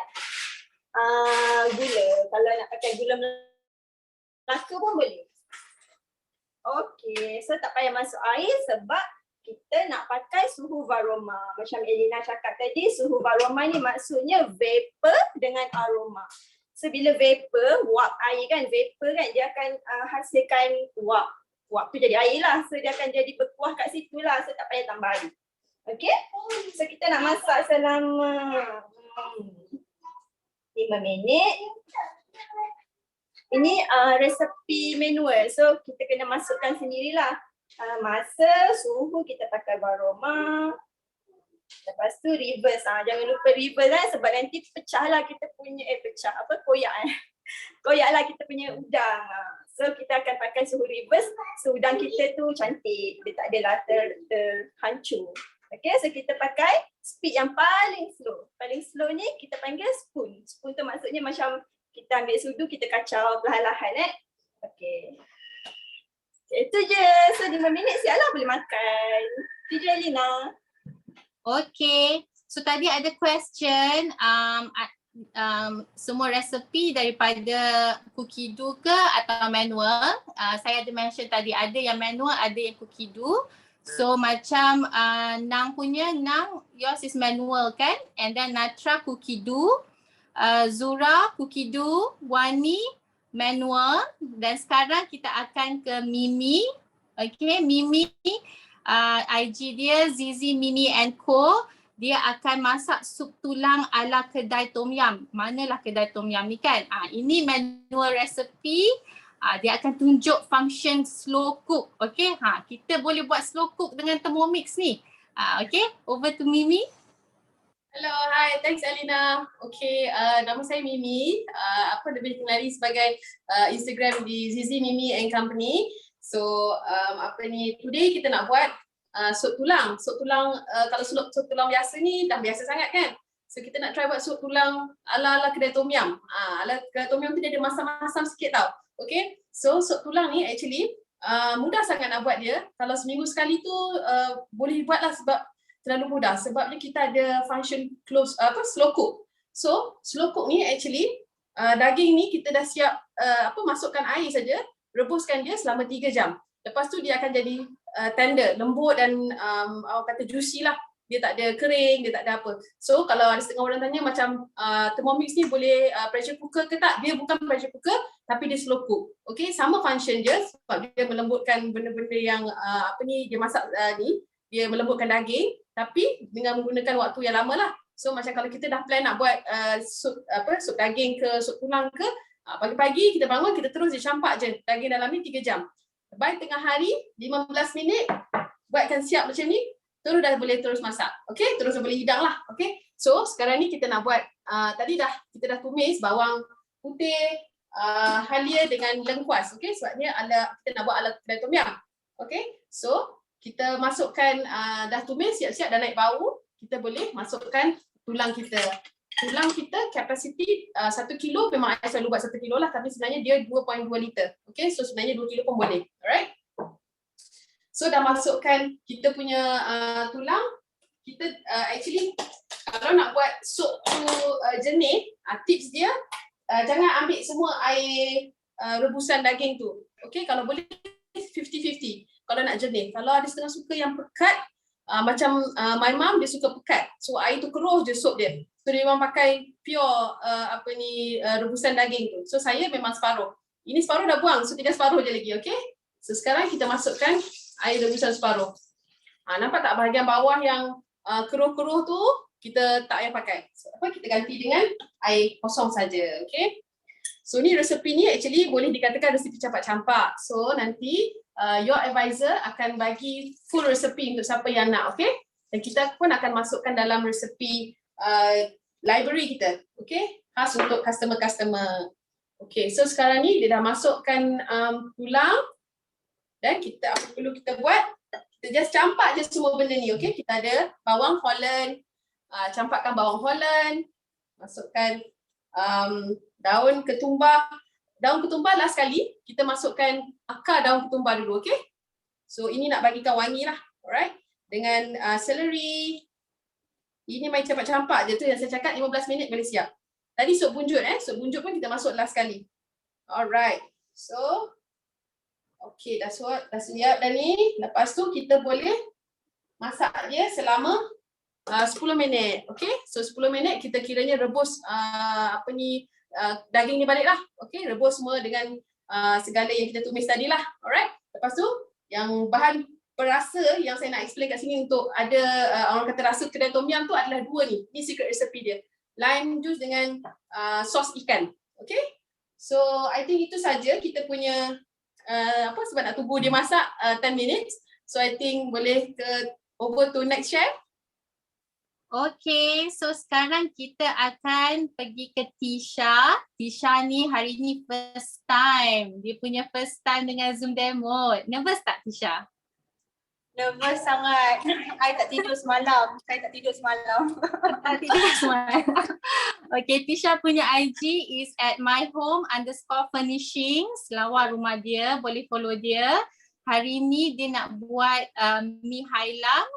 gula. Kalau nak pakai gula Melaka pun boleh. Okay, so tak payah masuk air sebab kita nak pakai suhu varoma. Macam Elina cakap tadi, suhu varoma ni maksudnya vapor dengan aroma. So bila vapor, wap air kan, vapor kan dia akan hasilkan wap. Wap tu jadi air lah. So dia akan jadi berkuah kat situ lah. So tak payah tambah air. Okay. So kita nak masak selama 5 minit. Ini resepi manual. So kita kena masukkan sendirilah. Masa, suhu kita pakai varoma. Lepas tu reverse. Jangan lupa reverse kan sebab nanti pecah lah kita punya, koyak koyak lah kita punya udang. So kita akan pakai suhu reverse. So udang kita tu cantik. Dia tak adalah terhancur. Okay, so kita pakai speed yang paling slow. Paling slow ni kita panggil spoon. Spoon tu maksudnya macam kita ambil sudu, kita kacau perlahan-lahan Okay. Itu je. So 5 minit siap lah boleh makan. Itu je Lina. Okay. So tadi ada question. Semua resepi daripada cookie do ke atau manual? Saya ada mention tadi ada yang manual, ada yang cookie do. So macam Nang punya, Nang yours is manual kan? And then Natra cookie do. Zura cookie do. Wani manual. Dan sekarang kita akan ke Mimi. Okay, Mimi IG dia Zizi Mimi and Co. Dia akan masak sup tulang ala kedai tom yum. Manalah kedai tom yum ni kan? Ini manual recipe. Dia akan tunjuk function slow cook. Okay, kita boleh buat slow cook dengan Thermomix ni. Okay, over to Mimi. Hello, hi, thanks Alina. Okay, nama saya Mimi. Aku lebih dikenali sebagai Instagram di Zizi Mimi and Company. So, today kita nak buat sup tulang. Sup tulang, kalau sup tulang biasa ni dah biasa sangat kan? So, kita nak try buat sup tulang ala-ala kedai tom yum. Ala kedai tom yum tu dia ada masam-masam sikit tau. Okay, so sup tulang ni actually mudah sangat nak buat dia. Kalau seminggu sekali tu boleh buat lah sebab terlalu mudah. Sebabnya kita ada function slow cook. So slow cook ni actually daging ni kita dah siap masukkan air saja, rebuskan dia selama 3 jam. Lepas tu dia akan jadi tender, lembut dan orang kata juicy lah. Dia tak ada kering, dia tak ada apa. So kalau ada setengah orang tanya macam Thermomix ni boleh pressure cooker ke tak? Dia bukan pressure cooker tapi dia slow cook. Okay, sama function je sebab dia melembutkan benda-benda yang dia masak ni. Dia melembutkan daging tapi dengan menggunakan waktu yang lama lah. So macam kalau kita dah plan nak buat sup daging ke sup tulang ke, pagi-pagi kita bangun, kita terus je campak je daging dalam ni 3 jam. By tengah hari 15 minit buatkan siap macam ni, terus dah boleh terus masak. Okay, terus dah boleh hidang lah. Okay, so sekarang ni kita nak buat tadi kita dah tumis bawang putih, halia dengan lengkuas. Okay, sebabnya kita nak buat ala kedai tom yum. Okay, so kita masukkan dah tumis siap-siap dah naik bau, kita boleh masukkan tulang kita. Tulang kita kapasiti 1 kilo, memang saya selalu buat 1 kilo lah, tapi sebenarnya dia 2.2 liter. Okay, so sebenarnya 2 kilo pun boleh. Alright. So dah masukkan kita punya tulang. Kita actually kalau nak buat sup tu jernih, tips dia jangan ambil semua air rebusan daging tu. Okay, kalau boleh 50-50 kalau nak jernih. Kalau ada setengah suka yang pekat, macam my mom dia suka pekat. So air tu keruh je sup dia. So dia memang pakai pure rebusan daging tu. So saya memang separuh. Ini separuh dah buang, so tinggal separuh je lagi, okay? So sekarang kita masukkan air rebusan separuh. Nampak tak bahagian bawah yang keruh-keruh tu kita tak payah pakai. So, kita ganti dengan air kosong saja, okay? So ni resepi ni actually boleh dikatakan resepi campak-campak. So nanti your advisor akan bagi full resepi untuk siapa yang nak, okay? Dan kita pun akan masukkan dalam resepi library kita, okay? Khas untuk customer-customer. Okay, so sekarang ni dia dah masukkan tulang dan apa perlu kita buat? Kita just campak je semua benda ni, okay? Kita ada bawang Holland, campakkan bawang Holland, masukkan daun ketumbar. Daun ketumbar last kali, kita masukkan akar daun ketumbar dulu, okay? So ini nak bagikan wangi lah, alright? Dengan celery. Ini main campak-campak je tu yang saya cakap 15 minit boleh siap. Tadi sup bunjut sup bunjut pun kita masuk last kali. Alright. So okey, dah siap dah ni. Lepas tu kita boleh masak dia selama 10 minit. Okey? So 10 minit kita kiranya rebus daging ni balik lah. Okey, rebus semua dengan segala yang kita tumis tadi lah. Alright. Lepas tu yang bahan perasa yang saya nak explain kat sini untuk ada orang kata rasa kedai tom yum tu adalah 2 ni. Ni secret recipe dia. Lime juice dengan sos ikan. Okay? So I think itu saja kita punya sebab nak tunggu dia masak 10 minutes. So I think boleh over to next chef. Okay, so sekarang kita akan pergi ke Tisha. Tisha ni hari ni first time. Dia punya first time dengan Zoom demo. Nervous tak Tisha? Nervous sangat. I tak tidur semalam. Tak tidur semalam. Okay, Tisha punya IG is at myhome_furnishings. Lawa rumah dia, boleh follow dia. Hari ni dia nak buat mi hailang,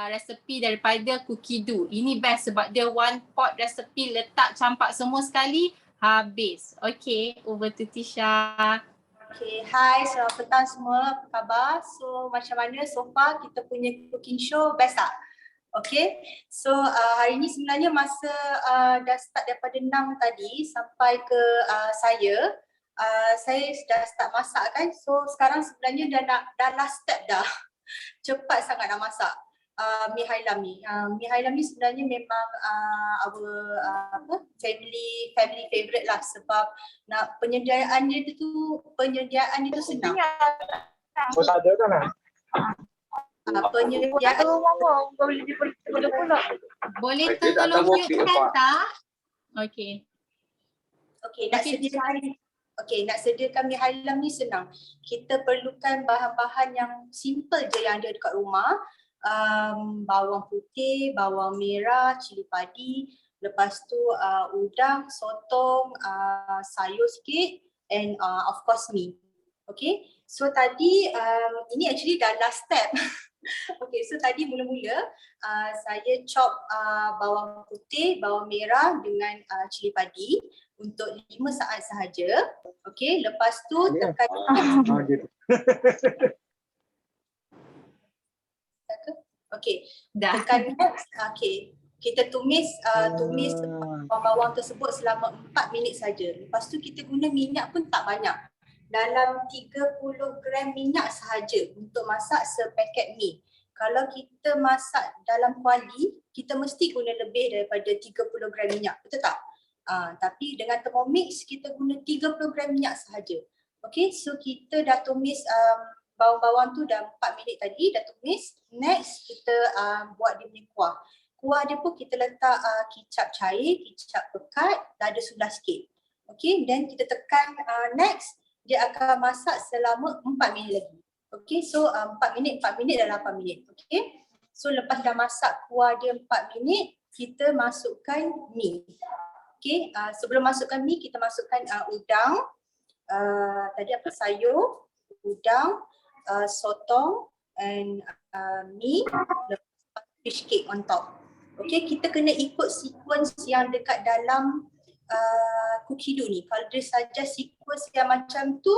resepi daripada Cookie Do. Ini best sebab dia one pot resepi, letak campak semua sekali, habis. Okay, over to Tisha. Okay, hi, selamat petang semua, apa khabar? So macam mana so far kita punya cooking show, best tak? Okay, so hari ni sebenarnya masa dah start daripada 6 tadi sampai ke saya dah start masak kan. So sekarang sebenarnya dah last step dah. Cepat sangat nak masak mi hailam ni. Mi hailam ni sebenarnya memang our family favorite lah sebab nak penyediaan dia tu senang. Oh, tak ada kan? Penyediaan boleh tolong mute-kan tak? Okay. Nak sediakan mi hailam ni senang. Kita perlukan bahan-bahan yang simple je yang ada dekat rumah. Bawang putih, bawang merah, cili padi, lepas tu udang, sotong, sayur sikit and of course mi. Okay, so tadi ini actually dah last step. Okay, so tadi mula-mula saya chop bawang putih, bawang merah dengan cili padi untuk 5 saat sahaja. Okay, lepas tu tekan Okey, Dah. tekan next. Okey. Kita tumis bawang tersebut selama 4 minit saja. Lepas tu kita guna minyak pun tak banyak. Dalam 30 gram minyak sahaja untuk masak sepaket mi. Kalau kita masak dalam kuali, kita mesti guna lebih daripada 30 gram minyak. Betul tak? Tapi dengan Thermomix, kita guna 30 gram minyak sahaja. Okay, so kita dah tumis bawang-bawang tu dah 4 minit tadi, dah tumis. Next, kita buat dia punya kuah. Kuah dia pun kita letak kicap cair, kicap pekat, lada sulah sikit. Okay, then kita tekan next, dia akan masak selama 4 minit lagi. Okay, so 4 minit dah 8 minit. Okay, so lepas dah masak kuah dia 4 minit, kita masukkan mi. Okay, sebelum masukkan mi, kita masukkan udang, tadi apa, sayur, udang, sotong, and mi, lepas fish cake on top. Okay, kita kena ikut sequence yang dekat dalam cookie dough ni. Kalau dia saja sequence yang macam tu,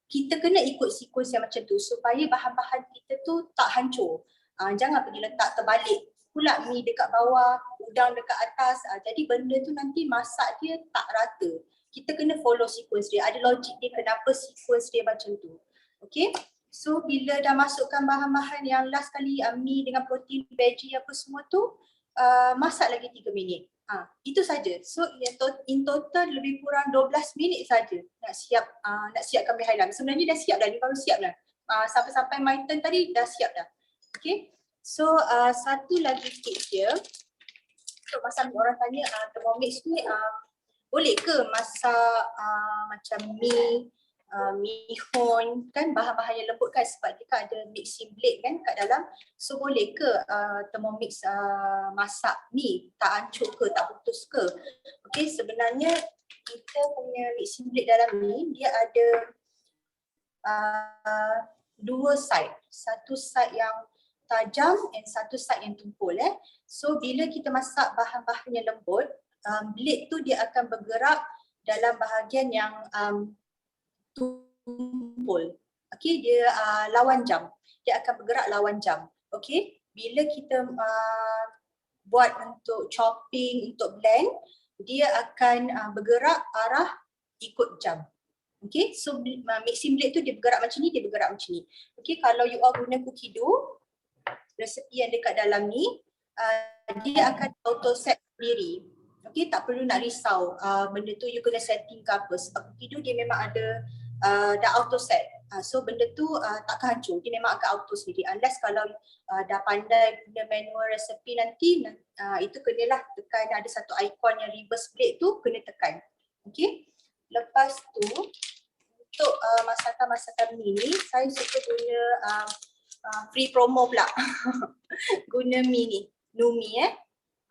kita kena ikut sequence yang macam tu supaya bahan-bahan kita tu tak hancur. Jangan pergi letak terbalik pula mi dekat bawah, udang dekat atas. Jadi benda tu nanti masak dia tak rata. Kita kena follow sequence dia. Ada logik dia kenapa sequence dia macam tu. Okay. So bila dah masukkan bahan-bahan yang last kali mi dengan protein, veggie apa semua tu, masak lagi 3 minit. Itu saja. So in total lebih kurang 12 minit saja nak siapkan mi hainan. Sebenarnya dah siap dah, ni baru siap dah. Sampai my turn tadi dah siap dah. Okay. So satu lagi tips dia. So masa orang tanya Thermomix ni boleh ke masak macam mihun kan, bahan-bahan yang lembut kan, sebab dia kan ada mixing blade kan kat dalam. So boleh ke Thermomix masak mi, tak hancur ke, tak putus ke? Okay, sebenarnya kita punya mixing blade dalam ni dia ada dua side. Satu side yang tajam and satu side yang tumpul. So bila kita masak bahan-bahan yang lembut, blade tu dia akan bergerak dalam bahagian yang tumpul. Okay, dia lawan jam. Dia akan bergerak lawan jam. Okay, bila kita buat untuk chopping, untuk blend, dia akan bergerak arah ikut jam. Okay, so mixing blade tu dia bergerak macam ni, dia bergerak macam ni. Okay, kalau you all guna cookie dough, resepi yang dekat dalam ni, dia akan auto set sendiri. Okay, tak perlu nak risau benda tu you kena setting ke apa. Sebab cookie dough dia memang ada dah auto set. So benda tu takkan hancur, dia memang akan auto sendiri. Unless kalau dah pandai guna manual resepi nanti, itu kenalah tekan, ada satu ikon yang reverse blade tu kena tekan. Okay, lepas tu untuk masakan-masakan mi ni, saya suka guna free promo pula. Guna mi ni, Numi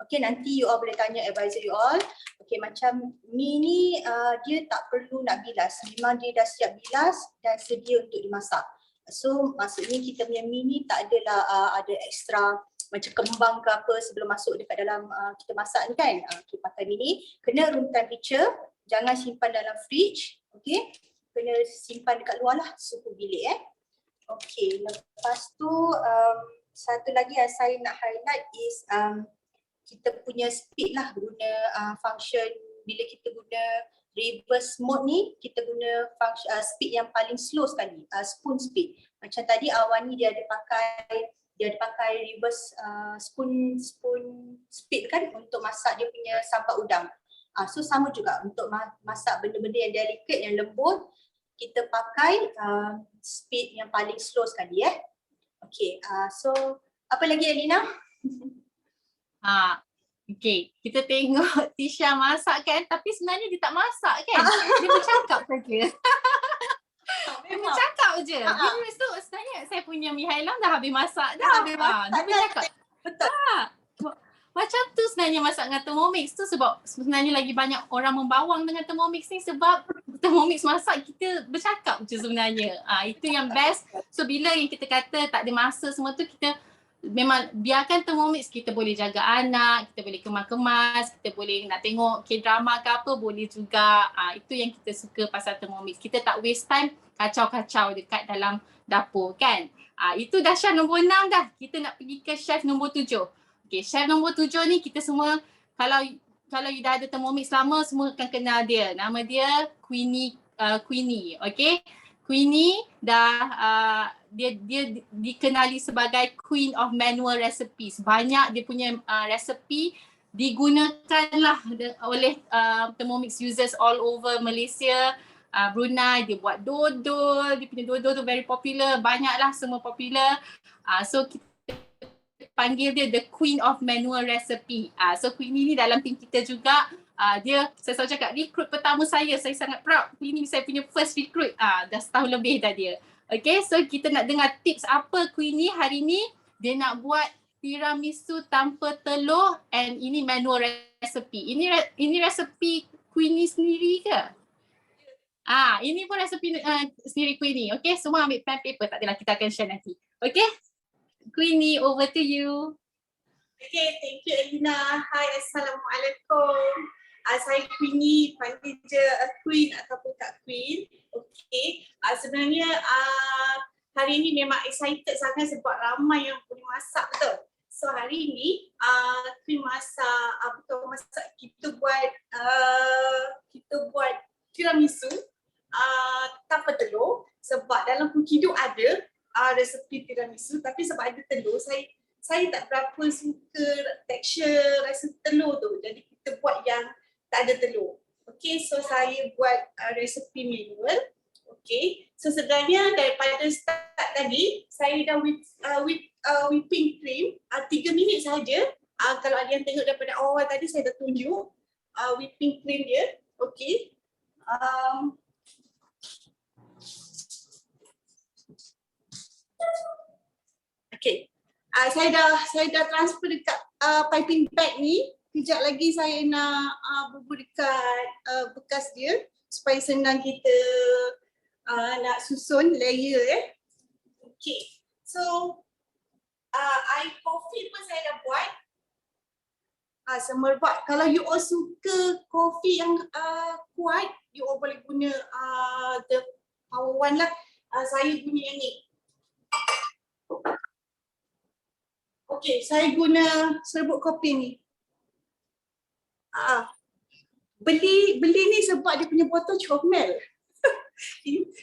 Okay, nanti you all boleh tanya advisor you all. Okay, macam mi ni dia tak perlu nak bilas. Memang dia dah siap bilas dan sedia untuk dimasak. So maksudnya kita punya mi ni tak adalah ada ekstra macam kembang ke apa sebelum masuk dekat dalam kita masak ni kan. Okay, pakai mi ni kena room temperature, jangan simpan dalam fridge. Okay, kena simpan dekat luar lah, suhu bilik Okay, lepas tu satu lagi yang saya nak highlight is kita punya speed lah, guna function bila kita guna reverse mode ni, kita guna function speed yang paling slow sekali, spoon speed. Macam tadi Awan ni dia ada pakai reverse spoon speed kan untuk masak dia punya sambal udang. So sama juga untuk masak benda-benda yang delicate, yang lembut, kita pakai speed yang paling slow sekali Okay, so apa lagi Elina? Okay, kita tengok Tisha masak kan, tapi sebenarnya dia tak masak kan, dia bercakap saja. Dia bercakap je. Dia tu sebenarnya saya punya mi hai lam dah habis masak dah. Dia bercakap. Betul. Macam tu sebenarnya masak dengan Thermomix tu, sebab sebenarnya lagi banyak orang membawang dengan Thermomix ni sebab Thermomix masak kita bercakap je sebenarnya. Itu yang best. So bila yang kita kata tak ada masa semua tu, kita memang biarkan Thermomix, kita boleh jaga anak, kita boleh kemas-kemas, kita boleh nak tengok K-drama ke apa boleh juga. Itu yang kita suka pasal Thermomix. Kita tak waste time kacau-kacau dekat dalam dapur kan. Itu dah chef nombor 6 dah. Kita nak pergi ke chef nombor 7. Okay, chef nombor 7 ni kita semua kalau you dah ada Thermomix lama semua akan kenal dia. Nama dia Queenie, okay. Queenie dah dia dikenali sebagai Queen of Manual Recipes. Banyak dia punya resepi digunakanlah oleh Thermomix users all over Malaysia, Brunei. Dia buat dodol, dia punya dodol tu very popular, banyaklah semua popular. So kita panggil dia the Queen of Manual Recipe. So Queenie ni dalam tim kita juga. Saya selalu cakap recruit pertama saya sangat proud. Queenie saya punya first recruit. Dah setahun lebih dah dia. Okay, so kita nak dengar tips apa Queenie hari ni. Dia nak buat tiramisu tanpa telur and ini manual recipe. Ini resepi Queenie sendiri ke? Ini pun resepi sendiri Queenie. Okay, semua ambil pen paper. Tak adalah, kita akan share nanti. Okay, Queenie, over to you. Okay, thank you Elina. Hai, Assalamualaikum. Saya Queenie, panggil je Queen ataupun Kak Queen. Okay, sebenarnya hari ini memang excited sangat sebab ramai yang boleh masak betul. So hari ini Queen masak, kita buat tiramisu tanpa telur sebab dalam Cookido ada resepi tiramisu, tapi sebab ada telur saya tak berapa suka tekstur rasa telur tu, jadi kita buat yang tak ada telur. Okay, so saya buat resepi manual. Okay, so sebenarnya daripada start tadi saya dah whipping cream 3 minit saja. Kalau ada yang tengok daripada awal tadi saya dah tunjuk whipping cream dia. Okay. Okay. Saya dah transfer dekat piping bag ni. Kejap lagi saya nak bubur dekat bekas dia supaya senang kita nak susun layer Okay. So air kopi pun saya dah buat. Semerbak. Kalau you all suka kopi yang kuat, you all boleh guna the power one lah. Saya guna yang ni. Okay, saya guna serbuk kopi ni. Beli ni sebab dia punya botol comel.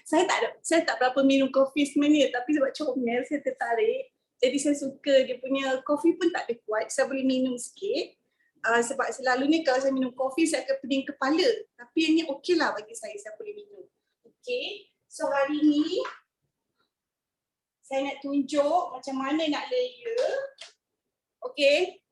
Saya tak berapa minum kopi sebenarnya, tapi sebab comel saya tertarik. Jadi saya suka dia punya kopi pun tak ada kuat, saya boleh minum sikit. Sebab selalunya kalau saya minum kopi saya akan pening kepala. Tapi yang ni okey lah bagi saya boleh minum. Okay, so hari ni saya nak tunjuk macam mana nak layer. Okay,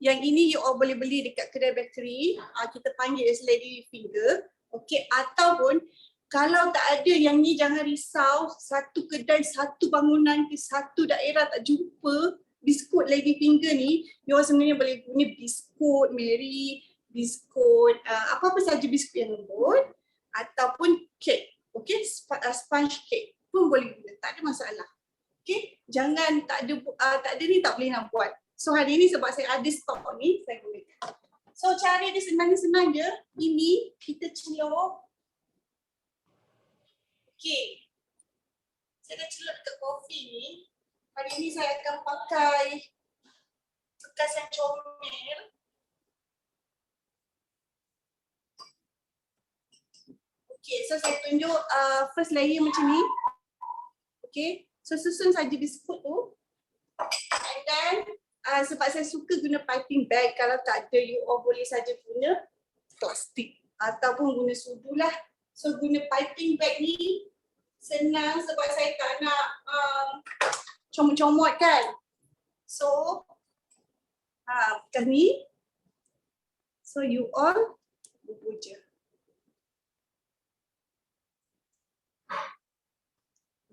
yang ini you all boleh beli dekat kedai bakery. Kita panggil as lady finger. Okay, ataupun kalau tak ada yang ni jangan risau. Satu kedai, satu bangunan ke satu daerah tak jumpa biskut lady finger ni, you all sebenarnya boleh guna biskut Mary, biskut apa-apa saja biskut yang lembut ataupun kek. Okay, sponge cake pun boleh guna, tak ada masalah. Okay, jangan tak ada ni tak boleh nak buat. So hari ni sebab saya ada stok ni, saya gunakan. So cara dia senang-senang je. Ini kita celur. Okay, saya dah celur dekat kopi ni. Hari ni saya akan pakai bekas yang comel. Okay, so saya tunjuk first layer macam ni. Okay, so susun saja biskut tu. And then sebab saya suka guna piping bag, kalau tak ada you all boleh saja guna plastik ataupun guna sudu lah. So guna piping bag ni senang sebab saya tak nak comot-comot kan. So bekas ni. So you all bubur je.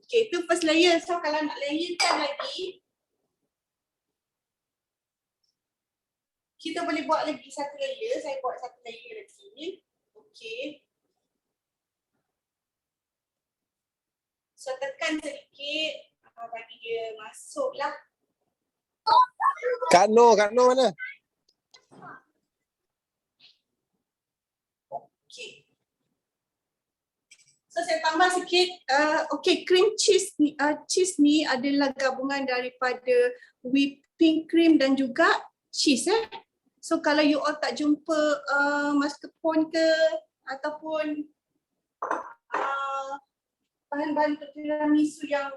Okay, tu first layer. So kalau nak layerkan lagi, kita boleh buat lagi satu layer. Saya buat satu layer lagi. Okay. So tekan sedikit bagi dia masuk lah. Kak Noh mana? Okay. So saya tambah sikit, cream cheese ni adalah gabungan daripada whipping cream dan juga cheese So kalau you all tak jumpa mascarpone ke ataupun bahan-bahan untuk tiramisu yang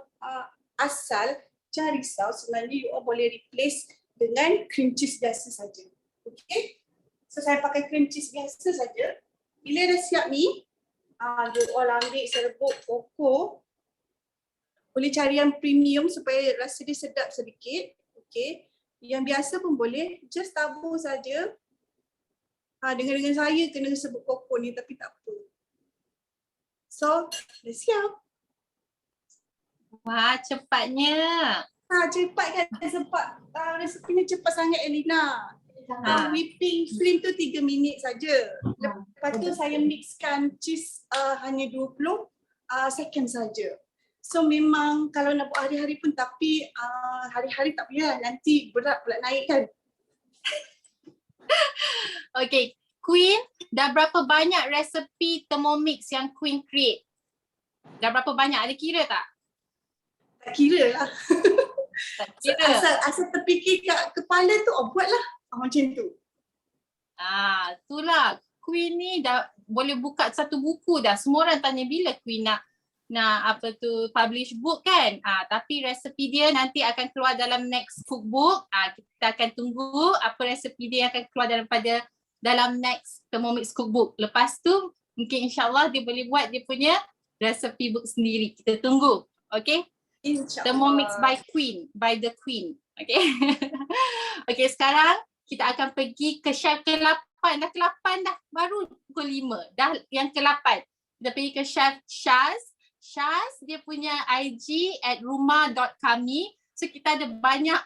asal, jangan risau, sebenarnya you all boleh replace dengan cream cheese biasa saja. Okay? So saya pakai cream cheese biasa saja. Bila dah siap ni, you all ambil serbuk koko. Boleh cari yang premium supaya rasa dia sedap sedikit. Okay. Yang biasa pun boleh, just tabur saja. Dengan saya kena serbuk koko ni tapi tak apa. So, dah siap. Wah, cepatnya. Cepat kan sebab resepinya cepat sangat Elina. Whipping cream tu 3 minit saja. Lepas tu saya mixkan cheese hanya 20 second saja. So memang kalau nak buat hari-hari pun tapi hari-hari tak payah, nanti berat pula naik kan. Okay, Queen, dah berapa banyak resepi Thermomix yang Queen create? Dah berapa banyak? Ada kira tak? Tak kira lah. Tak kira. Asal terfikir kat kepala tu, buatlah. Macam tu. Itulah. Queen ni dah boleh buka satu buku dah. Semua orang tanya bila Queen nak publish book kan. Tapi resepi dia nanti akan keluar dalam next cookbook. Kita akan tunggu apa resepi dia yang akan keluar dalam next Thermomix cookbook. Lepas tu mungkin insyaAllah dia boleh buat dia punya resepi book sendiri. Kita tunggu. Okay. Thermomix by the Queen. Okay. Okay, sekarang kita akan pergi ke chef ke-8. Dah ke-8 dah. Baru pukul 5. Dah yang ke-8. Kita pergi ke chef Shaz. Shaz, dia punya IG @rumah.kami. So kita ada banyak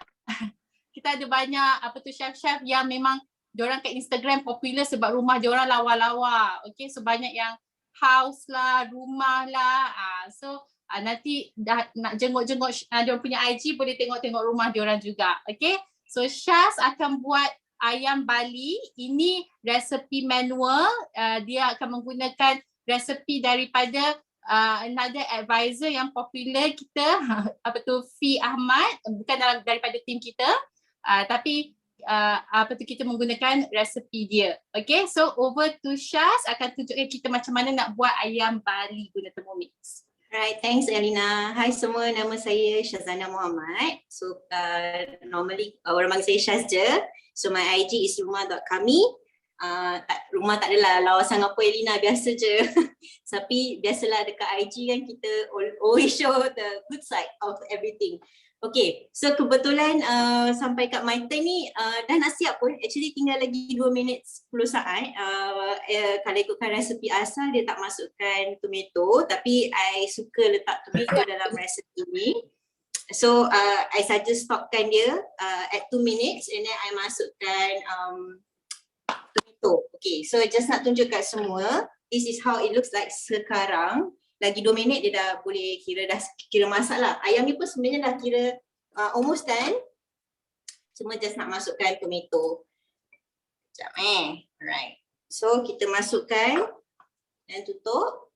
chef-chef yang memang diorang kat Instagram popular sebab rumah diorang lawa-lawa. Okay, so banyak yang house lah, rumah lah. So nanti dah nak jenguk-jenguk diorang punya IG, boleh tengok-tengok rumah diorang juga. Okay, so Shaz akan buat ayam Bali. Ini resepi manual. Dia akan menggunakan resepi daripada another advisor yang popular kita, Fi Ahmad, bukan daripada tim kita, tapi kita menggunakan resepi dia. Okay, so over to Shaz akan tunjukkan kita macam mana nak buat ayam Bali guna Thermomix. Alright, thanks Elina. Hai semua, nama saya Shazana Muhammad. So normally orang panggil saya Shaz je. So my IG is rumah.kami. Rumah tak adalah lawa sangat apa Elina, biasa je. Tapi biasalah dekat IG kan kita always show the good side of everything. Okay, so kebetulan sampai kat my turn ni dah nak siap pun. Actually tinggal lagi 2 minit 10 saat. Kalau ikutkan resepi asal dia tak masukkan tomato, tapi I suka letak tomato dalam resepi ni. So I suggest stopkan dia at 2 minutes and then I masukkan tomato. Okay, so just nak tunjuk kat semua. This is how it looks like sekarang. Lagi 2 minit dia dah boleh kira masak lah. Ayam ni pun sebenarnya dah kira almost done. Cuma just nak masukkan tomato. Sekejap Alright. So kita masukkan dan tutup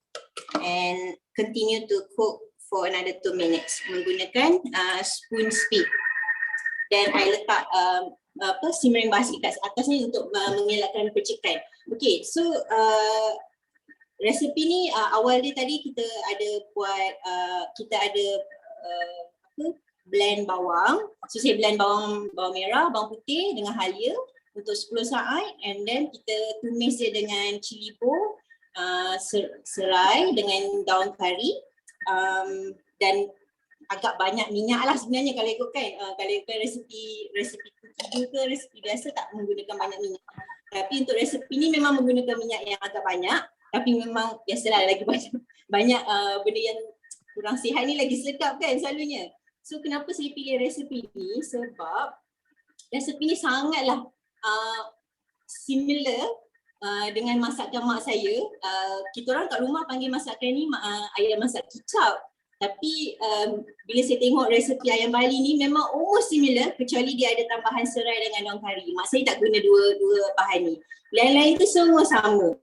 and continue to cook for another 2 minutes menggunakan spoon speed. Dan I letak simmering basket kat atas ni untuk mengelakkan percikan. Okay, so resepi ni awal dia tadi kita ada buat blend bawang. So saya blend bawang merah, bawang putih dengan halia untuk 10 saat and then kita tumis dia dengan cili bawang, serai dengan daun kari dan agak banyak minyak lah sebenarnya kalau ikutkan. Kalau ikutkan resepi cookie ke resepi biasa tak menggunakan banyak minyak. Tapi untuk resepi ni memang menggunakan minyak yang agak banyak. Tapi memang biasalah lagi banyak benda yang kurang sihat ni lagi sedap kan selalunya. So kenapa saya pilih resepi ni? Sebab resepi ni sangatlah similar dengan masakan mak saya. Kita orang kat rumah panggil masakan ni ayam masak kicap. Tapi bila saya tengok resepi ayam Bali ni memang almost similar kecuali dia ada tambahan serai dengan daun kari. Mak saya tak guna dua bahan ni. Lain-lain tu semua sama.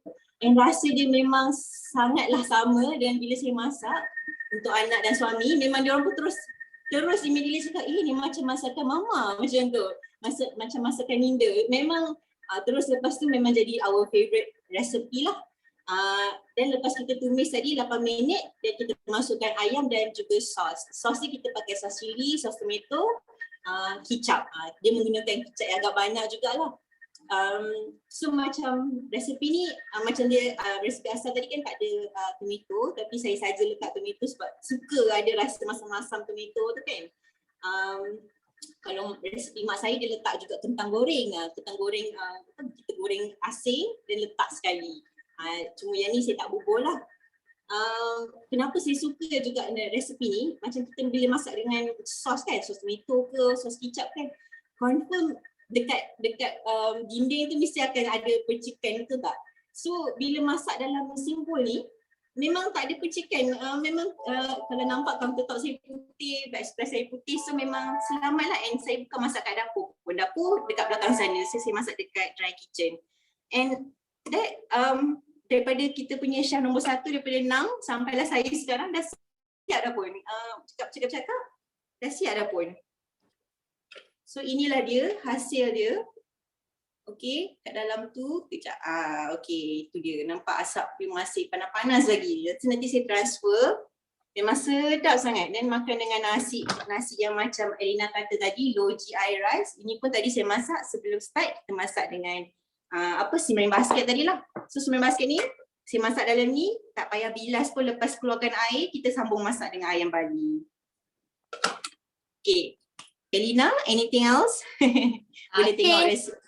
And rasa dia memang sangatlah sama dengan bila saya masak untuk anak dan suami. Memang diorang pun terus immediately cakap, ni macam masakan mama macam tu. Macam masakan Linda. Memang terus lepas tu memang jadi our favourite recipe lah. Dan lepas kita tumis tadi 8 minit, dan kita masukkan ayam dan juga sos. Sos ni kita pakai sos chili, sos tomato, kicap. Dia menggunakan kicap yang agak banyak jugalah. So macam resepi ni macam dia resepi asal tadi kan tak ada tomato, tapi saya saja letak tomato sebab suka ada rasa masam-masam tomato tu kan. Kalau resepi mak saya dia letak juga kentang goreng. Kentang goreng kita goreng asing dan letak sekali. Cuma yang ni saya tak bubur lah. Kenapa saya suka juga resepi ni, macam kita bila masak dengan sos kan, sos tomato ke, sos kicap kan, confirm dekat dinding tu mesti akan ada percikan, betul tak? So bila masak dalam simpul ni memang tak ada percikan. Memang kalau nampak countertop saya putih, backsplash saya putih, so memang selamat lah. And saya bukan masak kat dapur pun, dapur dekat belakang sana, saya masak dekat dry kitchen. And that daripada kita punya chef nombor 1 daripada Nang sampailah saya sekarang dah siap dah pun. Cakap dah siap dah pun. So inilah dia, hasil dia. Okey, kat dalam tu kejap. Okey, itu dia. Nampak asap dia masih panas-panas lagi. Nanti saya transfer. Memang sedap sangat. Dan makan dengan nasi yang macam Elina kata tadi, low GI rice. Ini pun tadi saya masak sebelum start. Kita masak dengan simmering basket tadi lah. So simmering basket ni saya masak dalam ni, tak payah bilas pun. Lepas keluarkan air, kita sambung masak dengan ayam Bali. Okay, Elina, anything else? Boleh tengok resipi.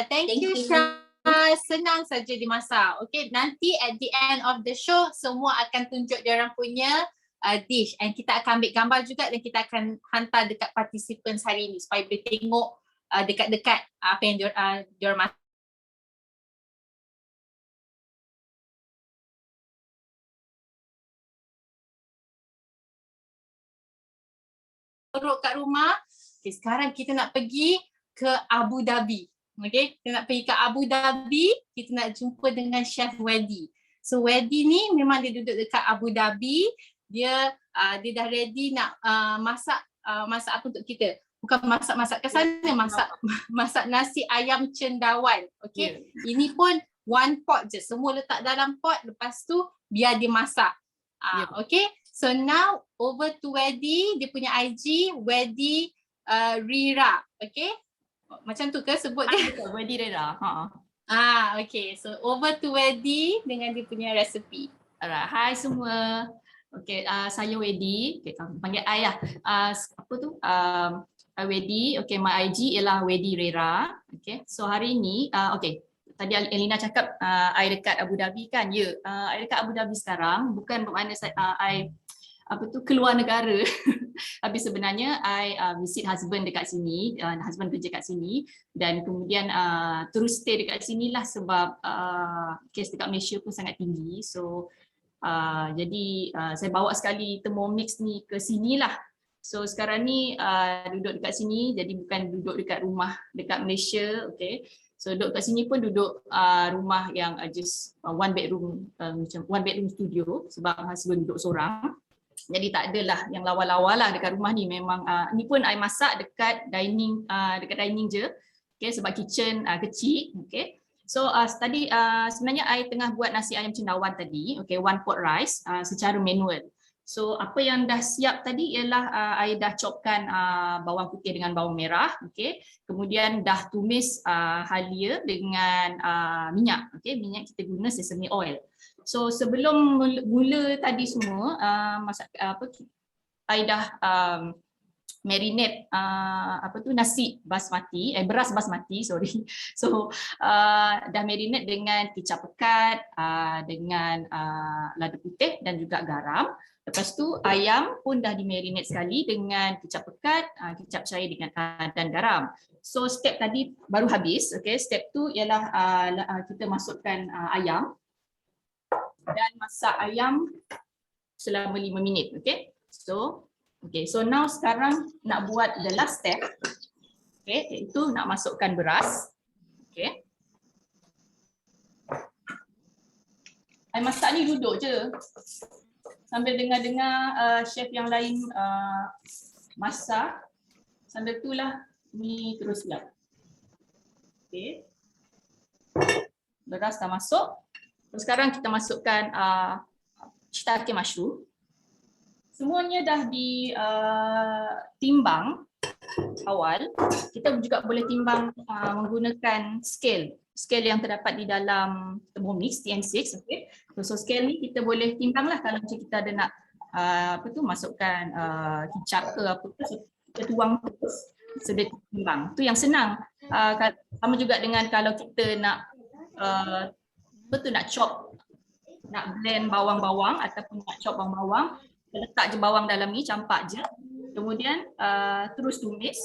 Thank you Syah. Senang saja dimasak. Okay, nanti at the end of the show semua akan tunjuk diorang punya dish, and kita akan ambil gambar juga dan kita akan hantar dekat participants hari ni supaya boleh tengok dekat-dekat apa yang diorang masak. Kat rumah. Okay, sekarang kita nak pergi ke Abu Dhabi. Okay, kita nak pergi ke Abu Dhabi, kita nak jumpa dengan Chef Wedi. So Wedi ni memang dia duduk dekat Abu Dhabi. Dia dah ready nak masak apa untuk kita. Bukan masak ke sana, masak nasi ayam cendawan. Okay, Ini pun one pot je. Semua letak dalam pot, lepas tu biar dia masak. Okay, so now over to Wedi, dia punya IG Wedi Rira. Okay, macam tu ke sebut dia? Wedi Rira. Okay, so over to Wedi dengan dia punya resepi. Alright, hai semua. Okay, saya Wedi. Okay, panggil I lah. Apa tu? Wedi. Okay, my IG ialah Wedi Rira. Okay, so hari ni, okay. Tadi Elina cakap I dekat Abu Dhabi kan? Ya, I dekat Abu Dhabi sekarang. Bukan bermakna I keluar negara. Tapi sebenarnya I visit husband dekat sini, husband kerja kat sini, dan kemudian terus stay dekat sini lah sebab kes dekat Malaysia pun sangat tinggi. So jadi saya bawa sekali Thermomix ni ke sini lah. So sekarang ni duduk dekat sini, jadi bukan duduk dekat rumah dekat Malaysia. Okay, so duduk kat sini pun duduk rumah yang just one bedroom, macam one bedroom studio sebab husband duduk seorang. Jadi tak adalah yang lawa-lawa lah dekat rumah ni. Memang ni pun I masak dekat dining je. Okay, sebab kitchen kecil. Okay, so tadi sebenarnya I tengah buat nasi ayam cendawan tadi. Okay, one pot rice secara manual. So apa yang dah siap tadi ialah I dah chopkan bawang putih dengan bawang merah. Okay, kemudian dah tumis halia dengan minyak. Okay, minyak kita guna sesame oil. So sebelum mula tadi semua masak I dah marinate nasi basmati, beras basmati, sorry. So dah marinate dengan kicap pekat, dengan lada putih dan juga garam. Lepas tu ayam pun dah di-marinate sekali dengan kicap pekat, kicap cair dan garam. So step tadi baru habis. Okay, step tu ialah kita masukkan ayam dan masak ayam selama 5 minit. Okay, so now sekarang nak buat the last step. Okay, iaitu nak masukkan beras. Okay, masak ni duduk je. Sambil dengar-dengar chef yang lain masak. Sambil itulah ni terus buat. Okey. Beras dah masuk. So, sekarang kita masukkan shiitake mushroom. Semuanya dah ditimbang awal. Kita juga boleh timbang menggunakan scale yang terdapat di dalam Thermomix TN6. Okay. So scale ni kita boleh timbang lah kalau macam kita ada nak masukkan kicap ke apa tu, so, kita tuang terus sedia timbang. Tu yang senang. Sama juga dengan kalau kita nak nak chop, nak blend bawang-bawang ataupun nak chop bawang-bawang, letak je bawang dalam ni, campak je. Kemudian terus tumis,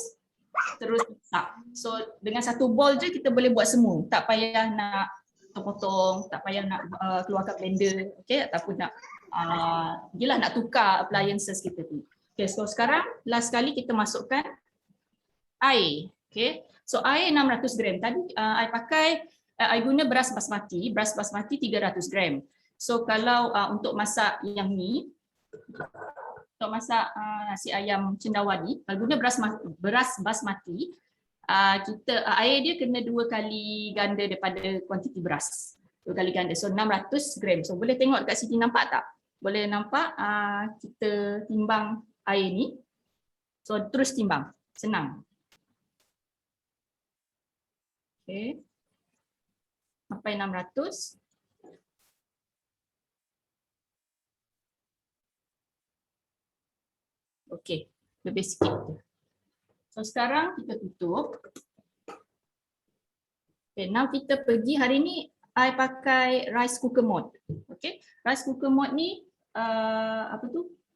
terus masak. So dengan satu bowl je kita boleh buat semua. Tak payah nak potong, tak payah nak keluarkan blender, okey, ataupun nak nak tukar appliances kita tu. Okey, so sekarang last kali kita masukkan air. Okey. So air 600 gram. Tadi I guna beras basmati 300 gram. So kalau untuk masak yang ni, untuk masak nasi ayam cendawan ni, kalau guna beras basmati, air dia kena 2 kali ganda daripada kuantiti beras. 2 kali ganda. So 600 gram. So boleh tengok dekat sini, nampak tak? Boleh nampak kita timbang air ni. So terus timbang. Senang. Okey. Sampai 600. Okey, lebih sikit. So sekarang kita tutup. Okay, now kita pergi, hari ni I pakai rice cooker mode. Okay, rice cooker mode ni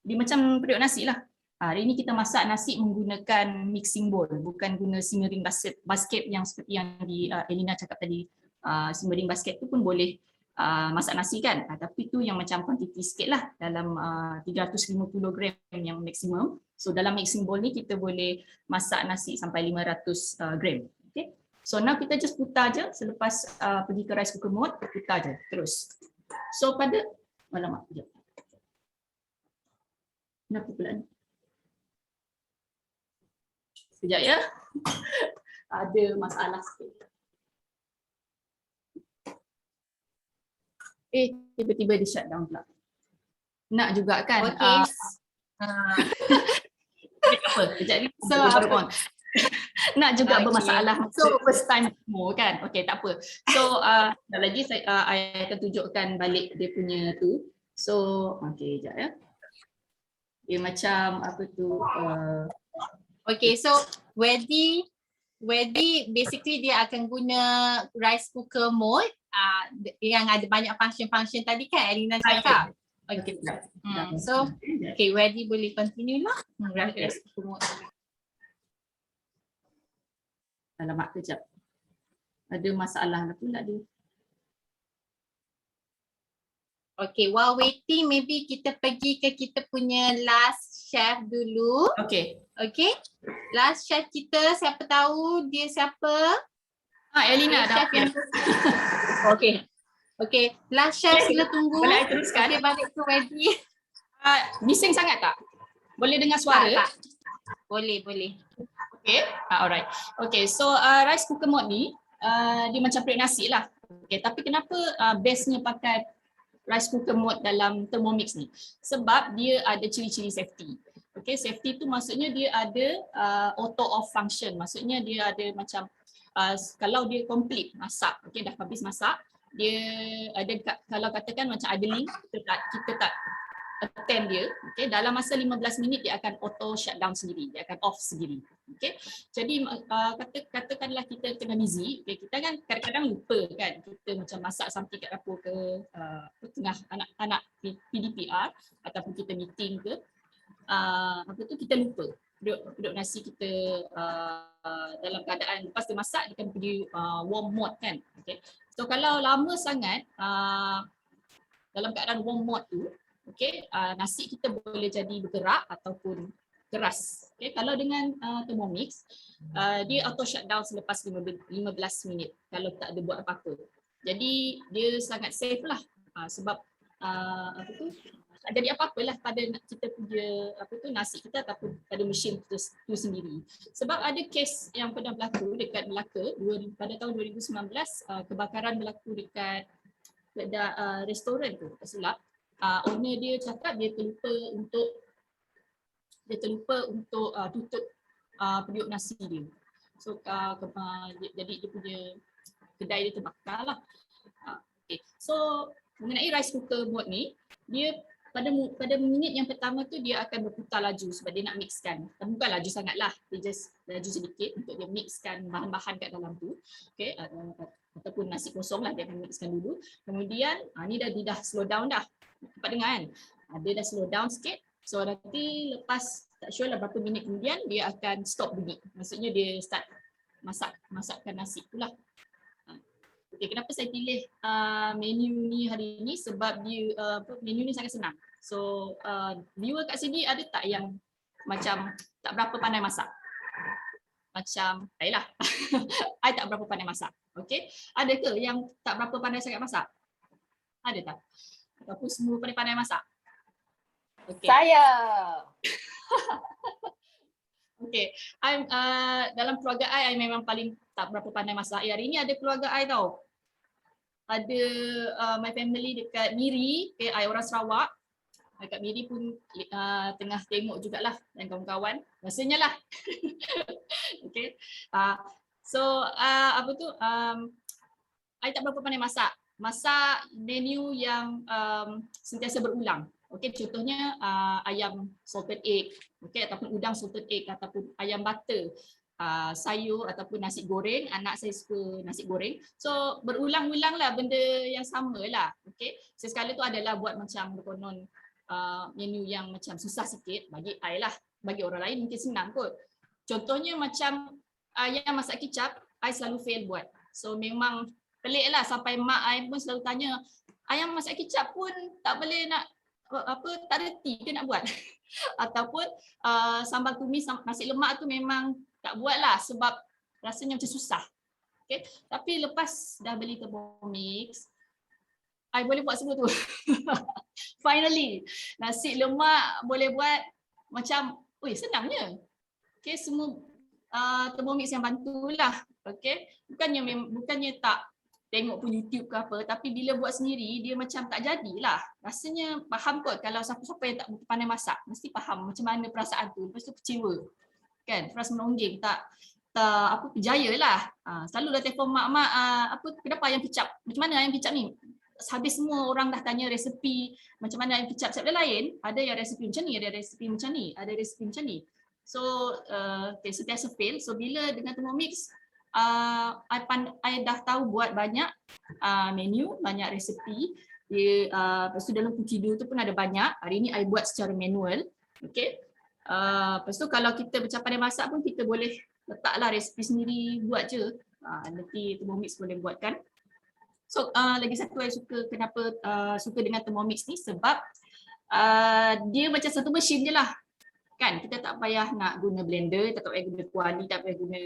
dia macam periuk nasi lah. Hari ni kita masak nasi menggunakan mixing bowl, bukan guna simmering basket yang seperti yang Elina cakap tadi. Simmering basket tu pun boleh masak nasi kan, tapi tu yang macam kuantiti sikit lah, dalam 350 gram yang maksimum. So dalam mixing bowl ni kita boleh masak nasi sampai 500 gram. Okay. So now kita just putar je, selepas pergi ke rice cooker mode, putar je terus. So pada, alamak, sekejap. Kenapa pula ni? Sekejap ya. Ada masalah sikit. Tiba-tiba dia shut down pula. Nak juga kan? Okay. Apa? Kejap ni. So, nak juga bermasalah. So, first time semua kan? Okay, tak apa. So, sekejap lagi saya akan tunjukkan balik dia punya tu. So, okay, sekejap ya. Dia macam apa tu. Okay, so Wedi basically dia akan guna rice cooker mode yang ada banyak function-function tadi kan Elina cakap. Okay. So, okay, Wedi boleh continue lah. Rice cooker mode. Alamak, kejap. Ada masalah lah pula dia. Okay, while waiting, maybe kita pergi ke kita punya last chef dulu. Okay. Okay. Last chef kita, siapa tahu dia siapa? Elina dah. Okay. Okay, last chef sila tunggu. Boleh teruskan? Okay, balik ke Wedi. Bising sangat tak? Boleh dengar suara? Tak. Boleh. Okay, alright. Okay, so rice cooker mode ni, dia macam periuk nasi lah. Okay, tapi kenapa bestnya pakai rice cooker mode dalam Thermomix ni? Sebab dia ada ciri-ciri safety. Okay, safety tu maksudnya dia ada auto off function. Maksudnya dia ada macam kalau dia complete masak, okay, dah habis masak, dia ada, kalau katakan macam idling, kita tak attend dia, okay, dalam masa 15 minit dia akan auto shutdown sendiri, dia akan off sendiri. Okay, jadi katakanlah kita tengah busy, okay, kita kan kadang-kadang lupa kan, kita macam masak sampai kat dapur ke tengah anak-anak PDPR ataupun kita meeting ke, kita lupa duduk nasi kita dalam keadaan lepas dia masak dia akan pergi warm mode kan. Okay, so kalau lama sangat dalam keadaan warm mode tu, okay, nasi kita boleh jadi bergerak ataupun keras. Okay, kalau dengan Thermomix, dia auto shutdown selepas 15 minit kalau tak ada buat apa-apa. Jadi dia sangat safe lah, sebab apa tu, tak jadi apa-apalah pada kita punya nasi kita ataupun pada mesin tu sendiri. Sebab ada kes yang pernah berlaku dekat Melaka pada tahun 2019, kebakaran berlaku dekat restoran tu, tak silap. Owner dia cakap dia terlupa untuk tutup periuk nasi dia. So jadi dia punya kedai dia terbakar lah. Okay. So mengenai rice cooker mode ni, dia pada minit yang pertama tu dia akan berputar laju sebab dia nak mixkan. Bukan laju sangatlah, dia just laju sedikit untuk dia mixkan bahan-bahan kat dalam tu. Okay. Ataupun nasi kosong lah dia akan mixkan dulu. Kemudian ni dia dah slow down dah. Dapat dengar kan? Dia dah slow down sikit. So nanti lepas tak sure lah berapa minit kemudian dia akan stop bunyi. Maksudnya dia start masakkan nasi tu lah. Okay, kenapa saya pilih menu ni hari ni? Sebab dia menu ni sangat senang. So viewer kat sini ada tak yang macam tak berapa pandai masak? Macam saya lah. I tak berapa pandai masak. Okay. Ada ke yang tak berapa pandai sangat masak? Ada tak? Ataupun semua pandai masak? Okay. Saya. Okay. Dalam keluarga I memang paling tak berapa pandai masak. Hari ni ada keluarga I tau. Ada my family dekat Miri. Okay, I orang Sarawak. Dekat Miri pun tengah tengok jugalah dan kawan-kawan. Rasanya lah. Okay. So apa tu? I tak berapa pandai masak. Masak menu yang sentiasa berulang. Okay, contohnya ayam salted egg, okay, ataupun udang salted egg, ataupun ayam butter, sayur ataupun nasi goreng. Anak saya suka nasi goreng. So berulang-ulang lah benda yang sama lah. Okay. Sesekali tu adalah buat macam berkonon menu yang macam susah sikit bagi I lah. Bagi orang lain mungkin senang kot. Contohnya macam ayam masak kicap, I selalu fail buat. So memang pelik lah sampai mak I pun selalu tanya, ayam masak kicap pun tak boleh nak tak reti ke nak buat. Ataupun sambal tumis nasi lemak tu memang tak buat lah sebab rasanya macam susah. Okay. Tapi lepas dah beli Thermomix, I boleh buat semua tu. Finally, nasi lemak boleh buat macam, senangnya. Okay, semua Thermomix yang bantulah. Okay. Bukannya tak tengok pun YouTube ke apa, tapi bila buat sendiri dia macam tak jadilah. Rasanya faham kot kalau siapa-siapa yang tak pandai masak mesti faham macam mana perasaan tu. Lepas tu kecewa. Kan? Rasa menongging, tak berjaya lah. Selalu dah telefon mak-mak, kenapa ayam kicap? Macam mana ayam kicap ni? Habis semua orang dah tanya resepi macam mana ayam kicap. Sebab lain, ada yang resepi macam ni, ada resepi macam ni, ada resepi macam ni. So, sentiasa fail. So, bila dengan Thermomix, I dah tahu buat banyak menu, banyak resepi. Lepas tu dalam Cookido tu pun ada banyak. Hari ni I buat secara manual. Okay. Lepas tu kalau kita macam pandai masak pun kita boleh letaklah resepi sendiri, buat je. Nanti Thermomix boleh buatkan. So lagi satu I suka, kenapa suka dengan Thermomix ni sebab dia macam satu mesin je lah. Kan, kita tak payah nak guna blender, tak payah guna kuali, tak payah guna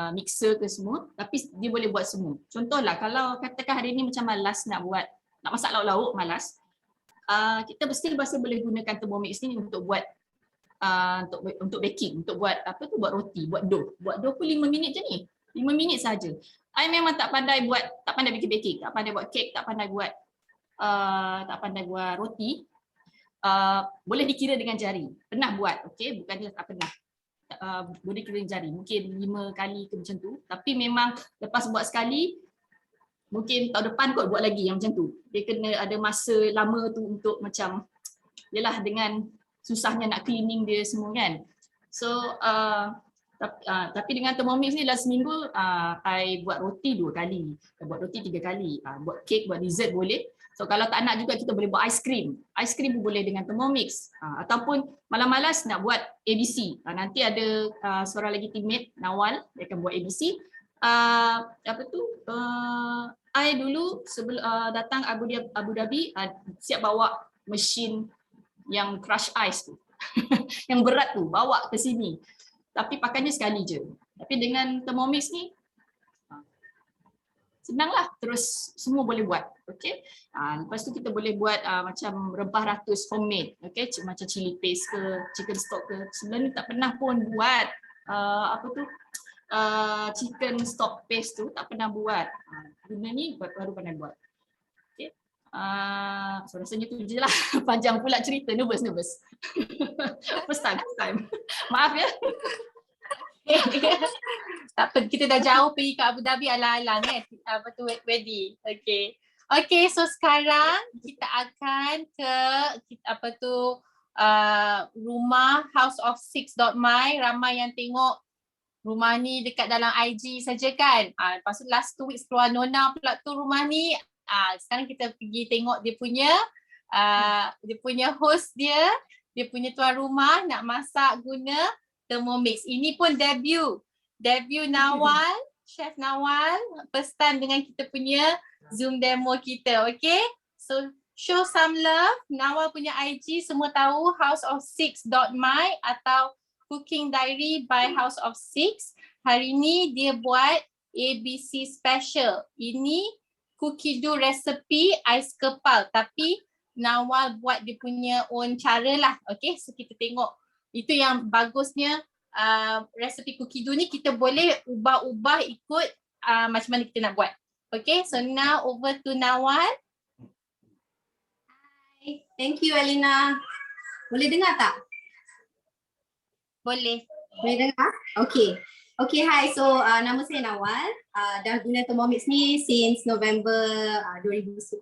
mixer ke semua, tapi dia boleh buat semua. Contohlah kalau katakan hari ni macam malas nak masak lauk-lauk, malas, kita mesti boleh gunakan Thermomix ni untuk buat untuk baking, untuk buat buat roti, buat dough pun 5 minit je ni. 5 minit saja. I memang tak pandai bikin baking, tak pandai buat kek, tak pandai buat roti. Boleh dikira dengan jari. Pernah buat, okey, bukannya tak pernah. Boleh kira dengan jari, mungkin 5 kali ke macam tu. Tapi memang lepas buat sekali, mungkin tahun depan kot buat lagi yang macam tu. Dia kena ada masa lama tu untuk macam, yelah dengan susahnya nak cleaning dia semua kan. So, tapi dengan Thermomix ni dalam seminggu, I buat roti 2 kali, buat roti 3 kali, buat kek, buat dessert boleh. So kalau tak nak juga kita boleh buat aiskrim. Aiskrim pun boleh dengan Thermomix. Ataupun malas-malas nak buat ABC. Nanti ada seorang lagi teammate, Nawal, dia akan buat ABC. I dulu sebelum datang Abu Dhabi, siap bawa mesin yang crush ice tu. Yang berat tu, bawa ke sini. Tapi pakainya sekali je. Tapi dengan Thermomix ni, Senanglah, terus semua boleh buat. Okay. Lepas tu kita boleh buat macam rempah ratus homemade. Okay. Macam chili paste ke, chicken stock ke. Sebenarnya tak pernah pun buat chicken stock paste tu, tak pernah buat. Guna ni baru pernah buat. Okay. So rasanya tu je lah. Panjang pula cerita, nervous. First time. Maaf ya. Tak apa, kita dah jauh pergi ke Abu Dhabi alang-alang wedding. Okay, so sekarang kita akan ke rumah house-of-6.my. Ramai yang tengok rumah ni dekat dalam IG saja kan. Lepas tu last 2 weeks keluar Nona pula tu rumah ni. Sekarang kita pergi tengok dia punya host dia punya tuan rumah nak masak guna Thermomix. Ini pun debut Nawal, Chef Nawal, first time dengan kita punya Zoom demo kita, okay? So show some love. Nawal punya IG semua tahu, house-of-6.my atau Cooking Diary by House of 6. Hari ni dia buat ABC special. Ini cookie dough recipe ais kepal, tapi Nawal buat dia punya own cara lah, okay? So kita tengok. Itu yang bagusnya resipi cookie dough ni, kita boleh ubah-ubah ikut macam mana kita nak buat. Okay, so now over to Nawal. Hi, thank you Alina. Boleh dengar tak? Boleh dengar? Okay, hi. So nama saya Nawal. Dah guna Thermomix ni since November 2020,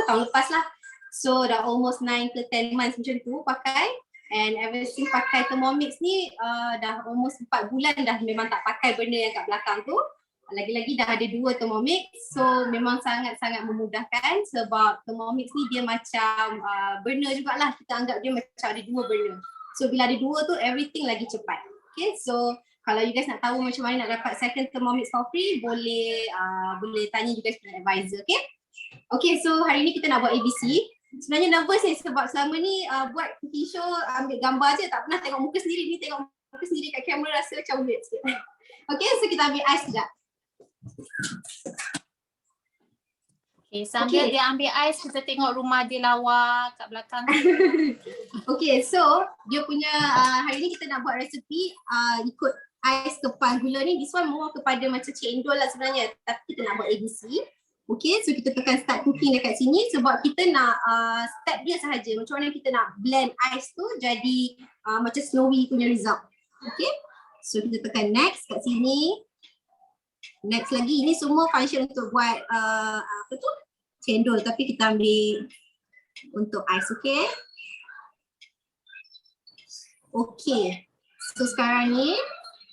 tahun lepas lah. So dah almost 9 ke 10 months macam tu pakai. And ever since pakai Thermomix ni dah almost 4 bulan dah memang tak pakai benda yang kat belakang tu. Lagi-lagi dah ada 2 Thermomix, so memang sangat-sangat memudahkan sebab Thermomix ni dia macam burner jugalah, kita anggap dia macam ada 2 burner. So bila ada 2 tu everything lagi cepat. Okay, so kalau you guys nak tahu macam mana nak dapat second Thermomix for free, boleh tanya you guys punya advisor, okay? Okay, so hari ni kita nak buat ABC. Sebenarnya nervous sebab selama ni buat cooking show ambil gambar je, tak pernah tengok muka sendiri. Ni tengok muka sendiri kat kamera rasa macam weird sikit. Okay, so kita ambil ais sekejap. Okay, sambil dia ambil ais, kita tengok rumah dia lawa kat belakang. Okay, so dia punya hari ni kita nak buat resepi ikut ais kepal gula ni. This one more kepada macam cendol lah sebenarnya, tapi kita nak buat ABC. Okay, so kita tekan start cooking dekat sini sebab kita nak step dia sahaja. Macam mana kita nak blend ais tu jadi macam snowy punya result. Okay, so kita tekan next kat sini. Next lagi, ini semua function untuk buat cendol, tapi kita ambil untuk ais, okay? Okay, so sekarang ni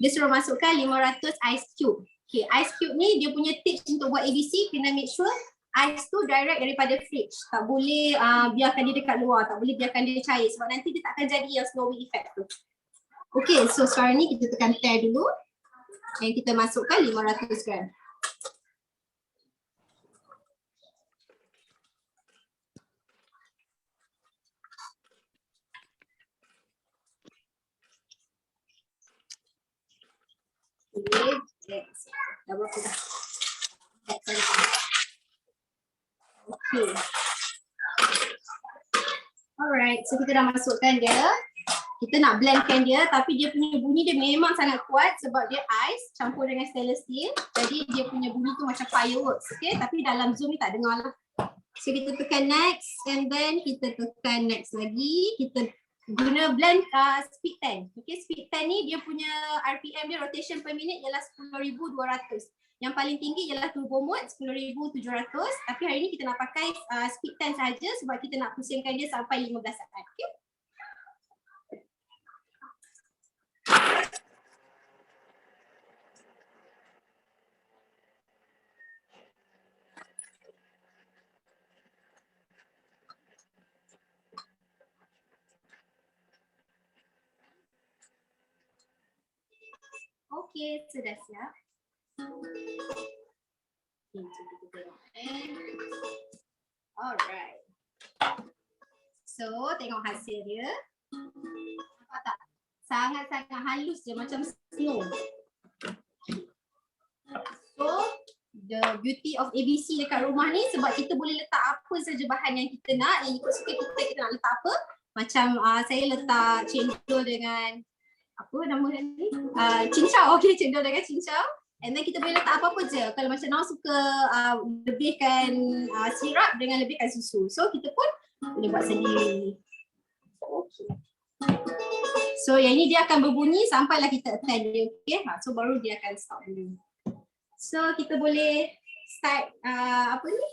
dia suruh masukkan 500 ice cube. Okay, ice cube ni dia punya tips untuk buat ABC, kena make sure ais tu direct daripada fridge. Tak boleh biarkan dia dekat luar, tak boleh biarkan dia cair sebab nanti dia tak akan jadi yang snowy effect tu. Okay, so sekarang ni kita tekan tear dulu dan kita masukkan 500 gram. Okay, dah berapa dah? Okay. Alright, so kita dah masukkan dia. Kita nak blendkan dia, tapi dia punya bunyi dia memang sangat kuat sebab dia ais campur dengan stainless steel. Jadi dia punya bunyi tu macam fireworks, okay? Tapi dalam Zoom ni tak dengar lah. So kita tekan next and then kita tekan next lagi. Kita guna blend speed 10. Okay, speed 10 ni dia punya RPM dia, rotation per minute ialah 10,200. Yang paling tinggi ialah turbo mode 10,700. Tapi hari ni kita nak pakai speed 10 sahaja sebab kita nak pusingkan dia sampai 15 saat. Okay. Okay, sudah siap. Okay, so kita tengok. Alright. So, tengok hasil dia. Nampak tak? Sangat-sangat halus je macam snow. So, the beauty of ABC dekat rumah ni sebab kita boleh letak apa saja bahan yang kita nak, yang ikut suka kita nak letak apa. Macam saya letak cendol dengan apa nama ni? Cincau. Okay, cendol dengan cincau. And then kita boleh letak apa-apa je. Kalau macam Nau suka lebihkan sirap dengan lebihkan susu. So kita pun boleh buat sendiri. Okay. So yang ni dia akan berbunyi sampailah kita attend dia. Okay. So baru dia akan stop dulu. So kita boleh start apa ni?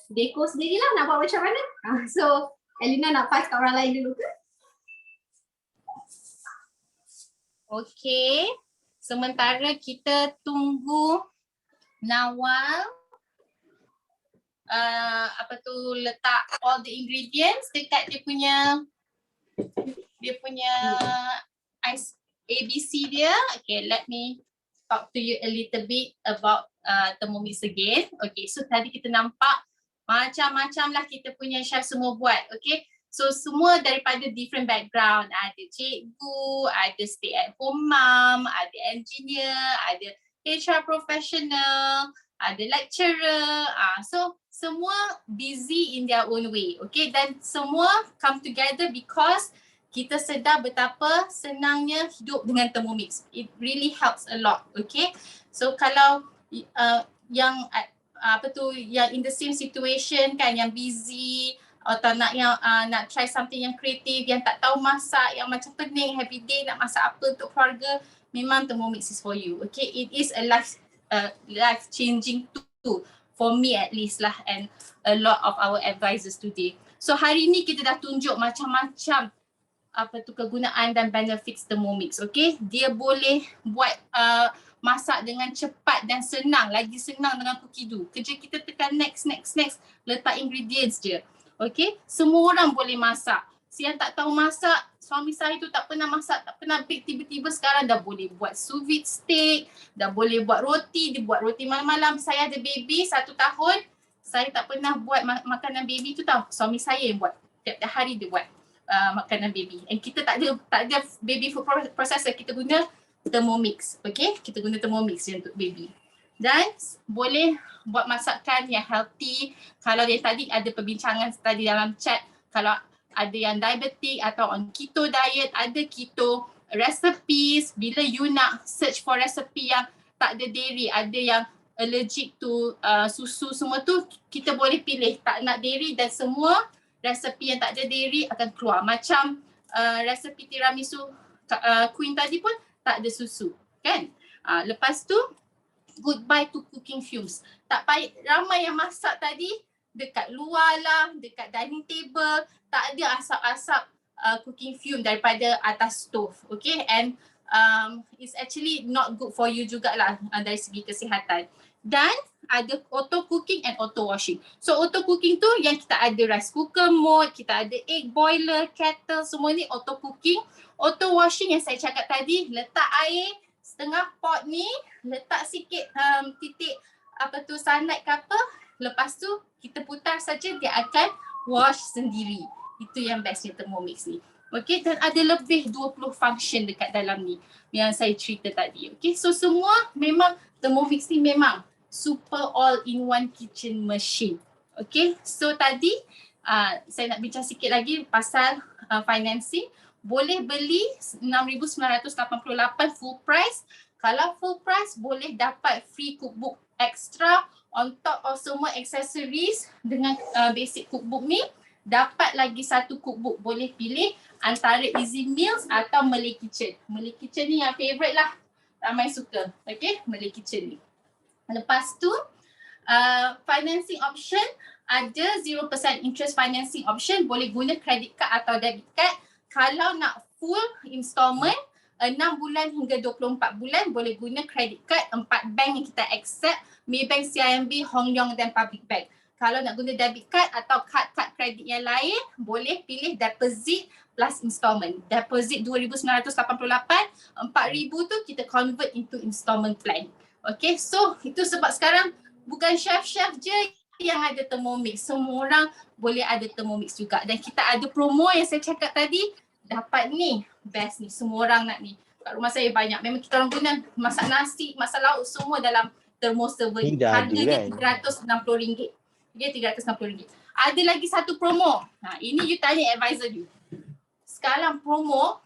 Dekor sendirilah nak buat macam mana. So Elina nak pass kat orang lain dulu ke? Okay. Sementara kita tunggu Nawal letak all the ingredients dekat dia punya ice ABC dia. Okay, let me talk to you a little bit about Thermomix again. Okay, so tadi kita nampak macam-macam lah kita punya chef semua buat. Okay, so semua daripada different background. Ada cikgu, ada stay at home mom, ada engineer, ada HR professional, ada lecturer. So semua busy in their own way. Okay, dan semua come together because kita sedar betapa senangnya hidup dengan Thermomix. It really helps a lot. Okay, so kalau yang in the same situation kan, yang busy atau nak try something yang kreatif, yang tak tahu masak, yang macam pening every day nak masak apa untuk keluarga, memang Thermomix is for you. Okay, it is a life changing tool for me at least lah, and a lot of our advisors today. So hari ni kita dah tunjuk macam-macam kegunaan dan benefits Thermomix. Okay, dia boleh buat masak dengan cepat dan senang, lagi senang dengan Cookido. Kerja kita tekan next, letak ingredients je. Okay, semua orang boleh masak. Yang tak tahu masak, suami saya tu tak pernah masak, tak pernah bake, tiba-tiba sekarang dah boleh buat sous vide steak, dah boleh buat roti, dia buat roti malam-malam. Saya ada baby 1 tahun, saya tak pernah buat makanan baby tu tahu. Suami saya yang buat, tiap-tiap hari dia buat makanan baby. And kita tak ada baby food processor, kita guna Thermomix. Okay, kita guna Thermomix je untuk baby. Dan boleh buat masakan yang healthy. Kalau dia tadi ada perbincangan tadi dalam chat, kalau ada yang diabetic atau on keto diet, ada keto recipes. Bila you nak search for recipe yang tak ada dairy, ada yang allergic to susu semua tu, kita boleh pilih tak nak dairy, dan semua resipi yang tak ada dairy akan keluar. Macam resipi tiramisu Queen tadi pun tak ada susu, kan? Lepas tu goodbye to cooking fumes. Tak payah ramai yang masak tadi dekat luar lah, dekat dining table, tak ada asap-asap cooking fume daripada atas stove. Okay, and it's actually not good for you jugalah dari segi kesihatan. Dan ada auto cooking and auto washing. So auto cooking tu yang kita ada rice cooker mode, kita ada egg boiler, kettle, semua ni auto cooking. Auto washing yang saya cakap tadi, letak air setengah pot ni, letak sikit titik sunlight ke apa, lepas tu kita putar saja, dia akan wash sendiri. Itu yang bestnya Thermomix ni. Okay, dan ada lebih 20 function dekat dalam ni yang saya cerita tadi. Okay, so semua memang Thermomix ni memang super all-in-one kitchen machine. Okay, so tadi saya nak bincang sikit lagi pasal financing. Boleh beli 6,988 full price. Kalau full price boleh dapat free cookbook extra on top of semua accessories. Dengan basic cookbook ni dapat lagi satu cookbook. Boleh pilih antara Easy Meals atau Malay Kitchen. Malay Kitchen ni yang favourite lah, ramai suka. Okay, Malay Kitchen ni. Lepas tu financing option, ada 0% interest financing option. Boleh guna credit card atau debit card. Kalau nak full installment 6 bulan hingga 24 bulan, boleh guna credit card 4 bank yang kita accept, Maybank, CIMB, Hong Leong dan Public Bank. Kalau nak guna debit card atau kad kredit yang lain, boleh pilih deposit plus installment. Deposit 2,988, 4,000 tu kita convert into installment plan. Okay, so itu sebab sekarang bukan chef-chef je yang ada Thermomix. Semua orang boleh ada Thermomix juga. Dan kita ada promo yang saya cakap tadi, dapat ni, best ni. Semua orang nak ni. Kat rumah saya banyak. Memang kita orang guna masak nasi, masak lauk semua dalam thermoserver ni. Tidak ada Harganya kan? RM360. Okay, RM360. Ada lagi satu promo. Ini you tanya advisor you. Sekarang promo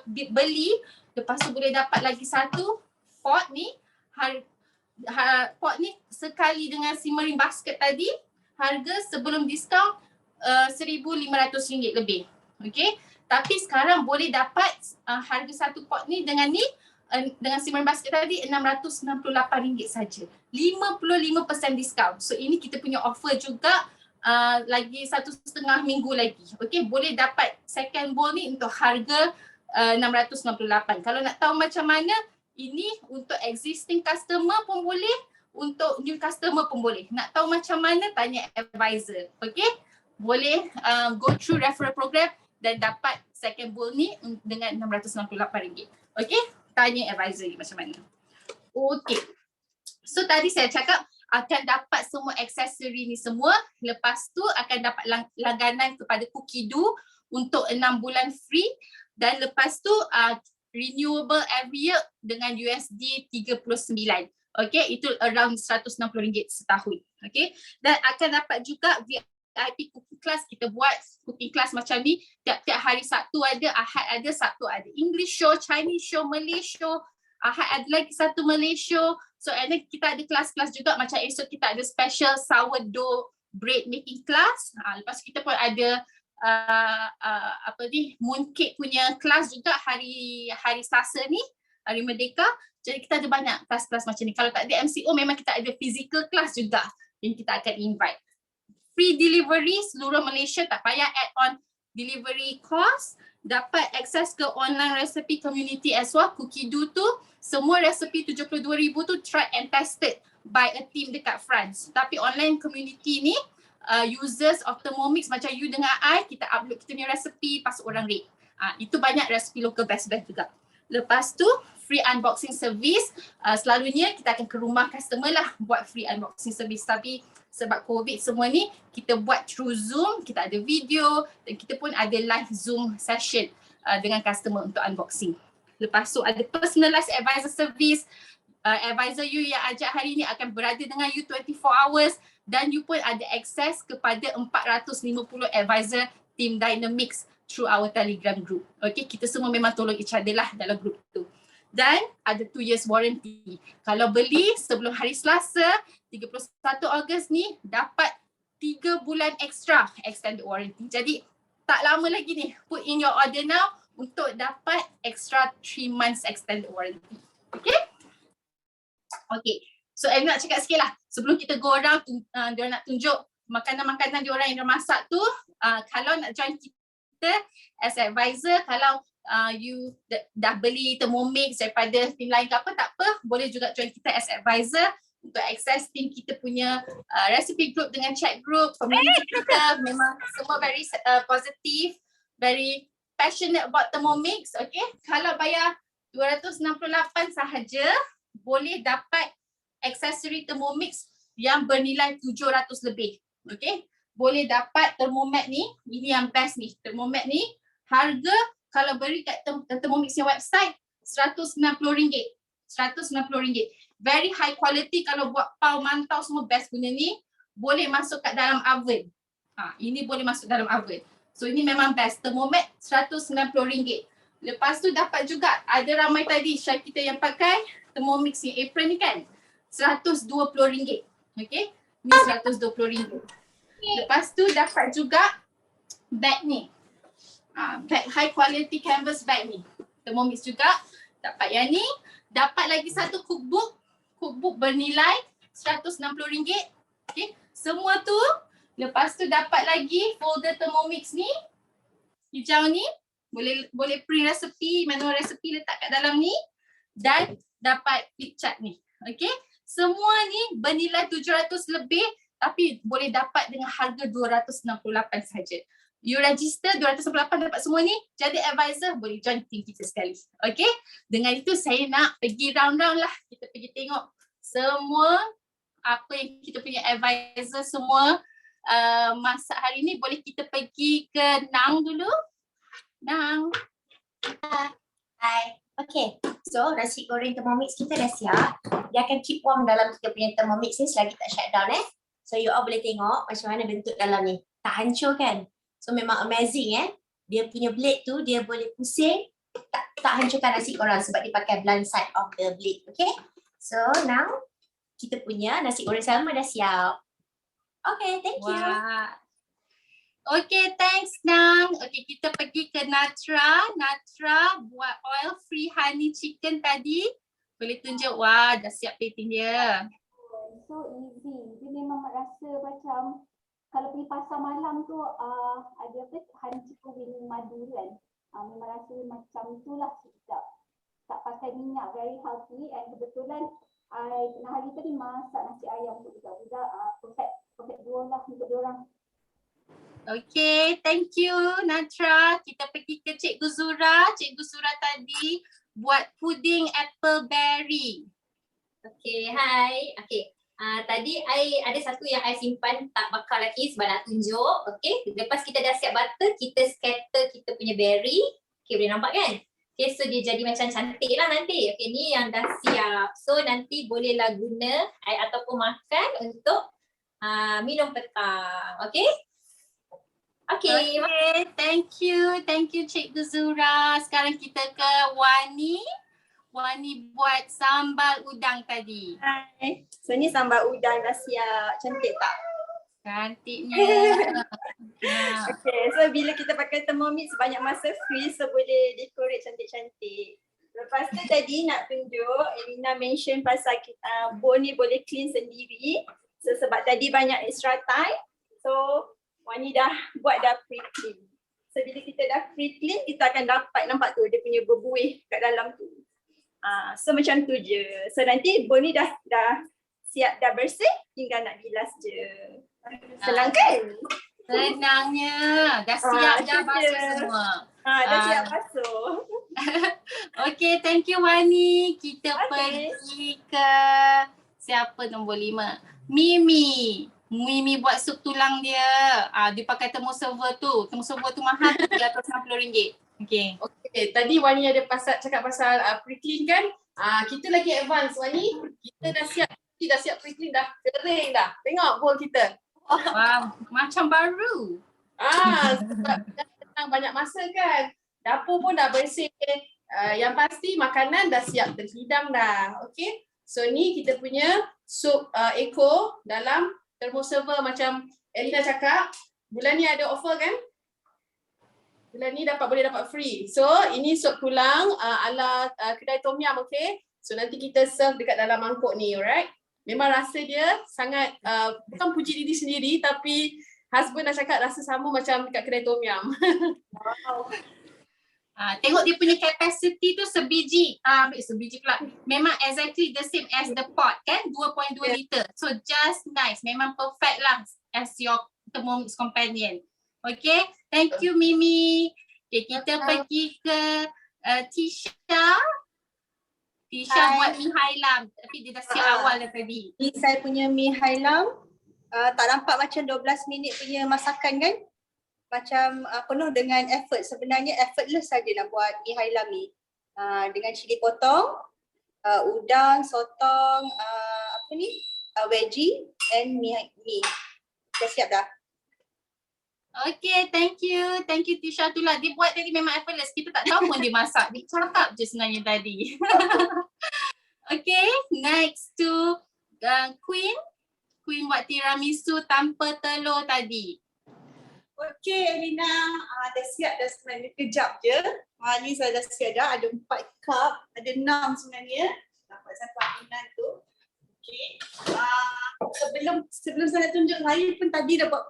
beli, lepas tu boleh dapat lagi satu pot ni. Pot ni sekali dengan simmering basket tadi, harga sebelum diskaun RM1,500 lebih. Okay. Tapi sekarang boleh dapat harga satu pot ni dengan simmering basket tadi RM668 saja. 55% diskaun. So ini kita punya offer juga lagi 1.5 minggu lagi. Okay, boleh dapat second bowl ni untuk harga RM668. Kalau nak tahu macam mana, ini untuk existing customer pun boleh, untuk new customer pun boleh. Nak tahu macam mana, tanya advisor. Okay, boleh go through referral program dan dapat second bowl ni dengan RM668. Okay, tanya advisor ni macam mana. Okay, so tadi saya cakap akan dapat semua aksesori ni semua. Lepas tu akan dapat langganan kepada Cookido untuk 6 bulan free. Dan lepas tu renewable every year dengan USD 39. Okay, itu around RM160 setahun. Okay, dan akan dapat juga VIP cooking class. Kita buat cooking class macam ni. Tiap-tiap hari Sabtu ada, Ahad ada, Sabtu ada. English show, Chinese show, Malay show. Ahad ada lagi satu Malay show. So and then kita ada kelas-kelas juga. Macam esok kita ada special sourdough bread making class. Lepas kita pun ada mooncake punya kelas juga hari Selasa ni, hari Merdeka. Jadi kita ada banyak kelas-kelas macam ni. Kalau tak ada MCO, memang kita ada physical class juga yang kita akan invite. Free delivery seluruh Malaysia, tak payah add on delivery cost. Dapat akses ke online recipe community as well. Cookido tu, semua resepi 72,000 tu tried and tested by a team dekat France. Tapi online community ni, users of Thermomix macam you dengan I, kita upload kita punya resepi, pas orang rate. Itu banyak resepi local best juga. Lepas tu, free unboxing service. Selalunya kita akan ke rumah customer lah buat free unboxing service. Tapi sebab COVID semua ni, kita buat through Zoom, kita ada video dan kita pun ada live Zoom session dengan customer untuk unboxing. Lepas tu ada personalized advisor service. Advisor you yang ajak hari ni akan berada dengan you 24 hours dan you pun ada akses kepada 450 advisor team Dynamics through our Telegram group. Okay, kita semua memang tolong each other lah dalam group tu. Dan ada 2 years warranty. Kalau beli sebelum hari Selasa, 31 Ogos ni, dapat 3 bulan extra extended warranty. Jadi tak lama lagi ni, put in your order now untuk dapat extra 3 months extended warranty. Okay? Okay. So I nak cakap sikit lah, sebelum kita go around, diorang nak tunjuk makanan-makanan diorang yang dah masak tu. Kalau nak join kita as advisor, kalau you dah beli Thermomix daripada team lain ke apa, tak apa, boleh juga join kita as advisor untuk access team kita punya recipe group dengan chat group. Community kita memang semua very positive, very passionate about Thermomix. Okay, kalau bayar 268 sahaja, boleh dapat aksesori Thermomix yang bernilai 700 lebih. Okay, boleh dapat thermomat ni, ini yang best ni. Thermomat ni harga kalau beli kat Thermomix yang website RM190. RM190. Very high quality. Kalau buat pau, mantau semua best guna ni. Boleh masuk kat dalam oven. Ini boleh masuk dalam oven. So ini memang best. Thermomat RM190. Lepas tu dapat juga, ada ramai tadi Syah kita yang pakai Thermomix yang apron ni kan, RM120. Okay, ni RM120. Lepas tu dapat juga bag ni, bag high quality canvas bag ni, Thermomix juga. Dapat yang ni, dapat lagi satu cookbook bernilai RM160. Okay, semua tu. Lepas tu dapat lagi folder Thermomix ni, hijau ni, boleh print resepi, manual resepi letak kat dalam ni, dan dapat flip chart ni. Okay, semua ni bernilai 700 lebih tapi boleh dapat dengan harga 268 saja. You register 268 dapat semua ni, jadi advisor boleh join team kita sekali. Okay, dengan itu saya nak pergi round-round lah. Kita pergi tengok semua apa yang kita punya advisor semua masak hari ni. Boleh kita pergi ke Nang dulu. Nang. Hai. Okay, so nasi goreng Thermomix kita dah siap. dia akan keep warm dalam kita punya Thermomix ni selagi tak shutdown So you all boleh tengok macam mana bentuk dalam ni. Tak hancur kan? So memang amazing Dia punya blade tu dia boleh pusing, tak hancurkan nasi korang sebab dia pakai blunt side of the blade. Okay? So now kita punya nasi goreng salmon dah siap. Okay, thank you. Wah. Okay, thanks Nang. Okay, kita pergi ke Natra. Natra buat oil free honey chicken tadi. Boleh tunjuk, wah dah siap plating dia. So easy. Dia memang rasa macam kalau pergi pasar malam tu ada apa honey chicken with madu kan. Memang rasa macam itulah sedap. Tak pakai minyak, very healthy, and kebetulan I tengah hari tadi masak nasi ayam untuk budak-budak. Perfect dua lah untuk diorang. Okay, thank you Natra. Kita pergi ke Cikgu Zura. Cikgu Zura tadi buat puding apple berry. Okay, hai. Okay. Tadi I ada satu yang I simpan tak bakar lagi sebab nak tunjuk. Okay, lepas kita dah siap butter, kita scatter kita punya berry. Okay, boleh nampak kan? Okay, so dia jadi macam cantik lah nanti. Okay, ni yang dah siap. So nanti bolehlah guna ataupun makan untuk minum petang. Okay? Okay. Thank you Cikgu Zura. Sekarang kita ke Wani. Wani buat sambal udang tadi. Hai. So ni sambal udang dah siap. Cantik tak? Cantiknya. Okay, so bila kita pakai Thermomix banyak masa free, so boleh decorate cantik-cantik. Lepas tu tadi nak tunjuk, Elina mention pasal bowl ni boleh clean sendiri. So sebab tadi banyak extra time, so Wani dah buat dah pre-clean. So bila kita dah pre-clean, kita akan dapat nampak tu dia punya berbuih kat dalam tu. So macam tu je. So nanti bowl ni dah siap, dah bersih, tinggal nak bilas je. Senang kan? Senangnya. Dah siap dah basuh semua. Dah siap basuh. Okay, thank you Wani. Kita pergi ke siapa nombor 5? Mimi. Mimi buat sup tulang dia. Dia pakai thermoserver tu. Thermoserver tu mahal RM360. Okay. Okay, tadi Wani ada cakap pasal pre-clean kan? Kita lagi advance Wani. Kita dah siap pre-clean, dah kering dah. Tengok bowl kita. Wow, macam baru. Sebab dah banyak masa kan. Dapur pun dah bersih. Yang pasti makanan dah siap terhidang dah. Okay. So ni kita punya sup Eko dalam thermoserver macam Elina cakap. Bulan ni ada offer kan? Bulan ni boleh dapat free. So ini sup tulang ala kedai tom yum, okay? So nanti kita serve dekat dalam mangkuk ni, alright? Memang rasa dia sangat, bukan puji diri sendiri tapi husband dah cakap rasa sama macam dekat kedai tom yum. Wow. Tengok dia punya capacity tu sebiji. Sebiji pula. Memang exactly the same as the pot kan? 2.2 liter. So just nice. Memang perfect lah as your Thermomix companion. Okay. Thank you Mimi. Okay, kita pergi ke Tisha. Tisha buat mie hailam. Tapi dia dah siap awal dah tadi. Ni saya punya mie hailam. Tak nampak macam 12 minit punya masakan kan? Macam penuh dengan effort. Sebenarnya effortless saja nak buat mie hailam ni. Dengan cili potong, udang, sotong, veggie and mie. Dah siap dah. Okay, thank you. Thank you Tisha. Itulah dia buat tadi memang effortless. Kita tak tahu pun dia masak. Dia cakap je sebenarnya tadi. Okay, next to Queen. Queen buat tiramisu tanpa telur tadi. Okay Elina, dah siap dah sebenarnya, kejap je. Ni saya dah siap dah, ada 4 cup, ada 6 sebenarnya. Dapat satu adunan tu. Okay. Sebelum saya tunjuk, saya pun tadi dah buat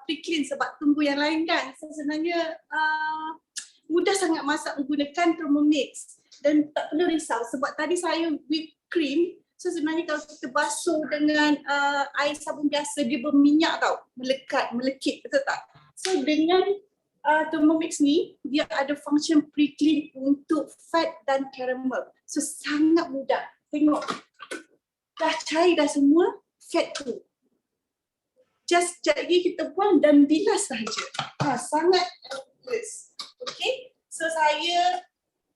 pre-clean sebab tunggu yang lain kan. So sebenarnya mudah sangat masak menggunakan Thermomix dan tak perlu risau sebab tadi saya whipped cream. So sebenarnya kalau kita basuh dengan air sabun biasa, dia berminyak tau, melekit, betul tak? So dengan Thermomix ni, dia ada function pre-clean untuk fat dan caramel. So sangat mudah. Tengok. Dah cair dah semua fat tu. Just sekejap lagi kita buang dan bilas sahaja. Sangat effortless. Okay. So saya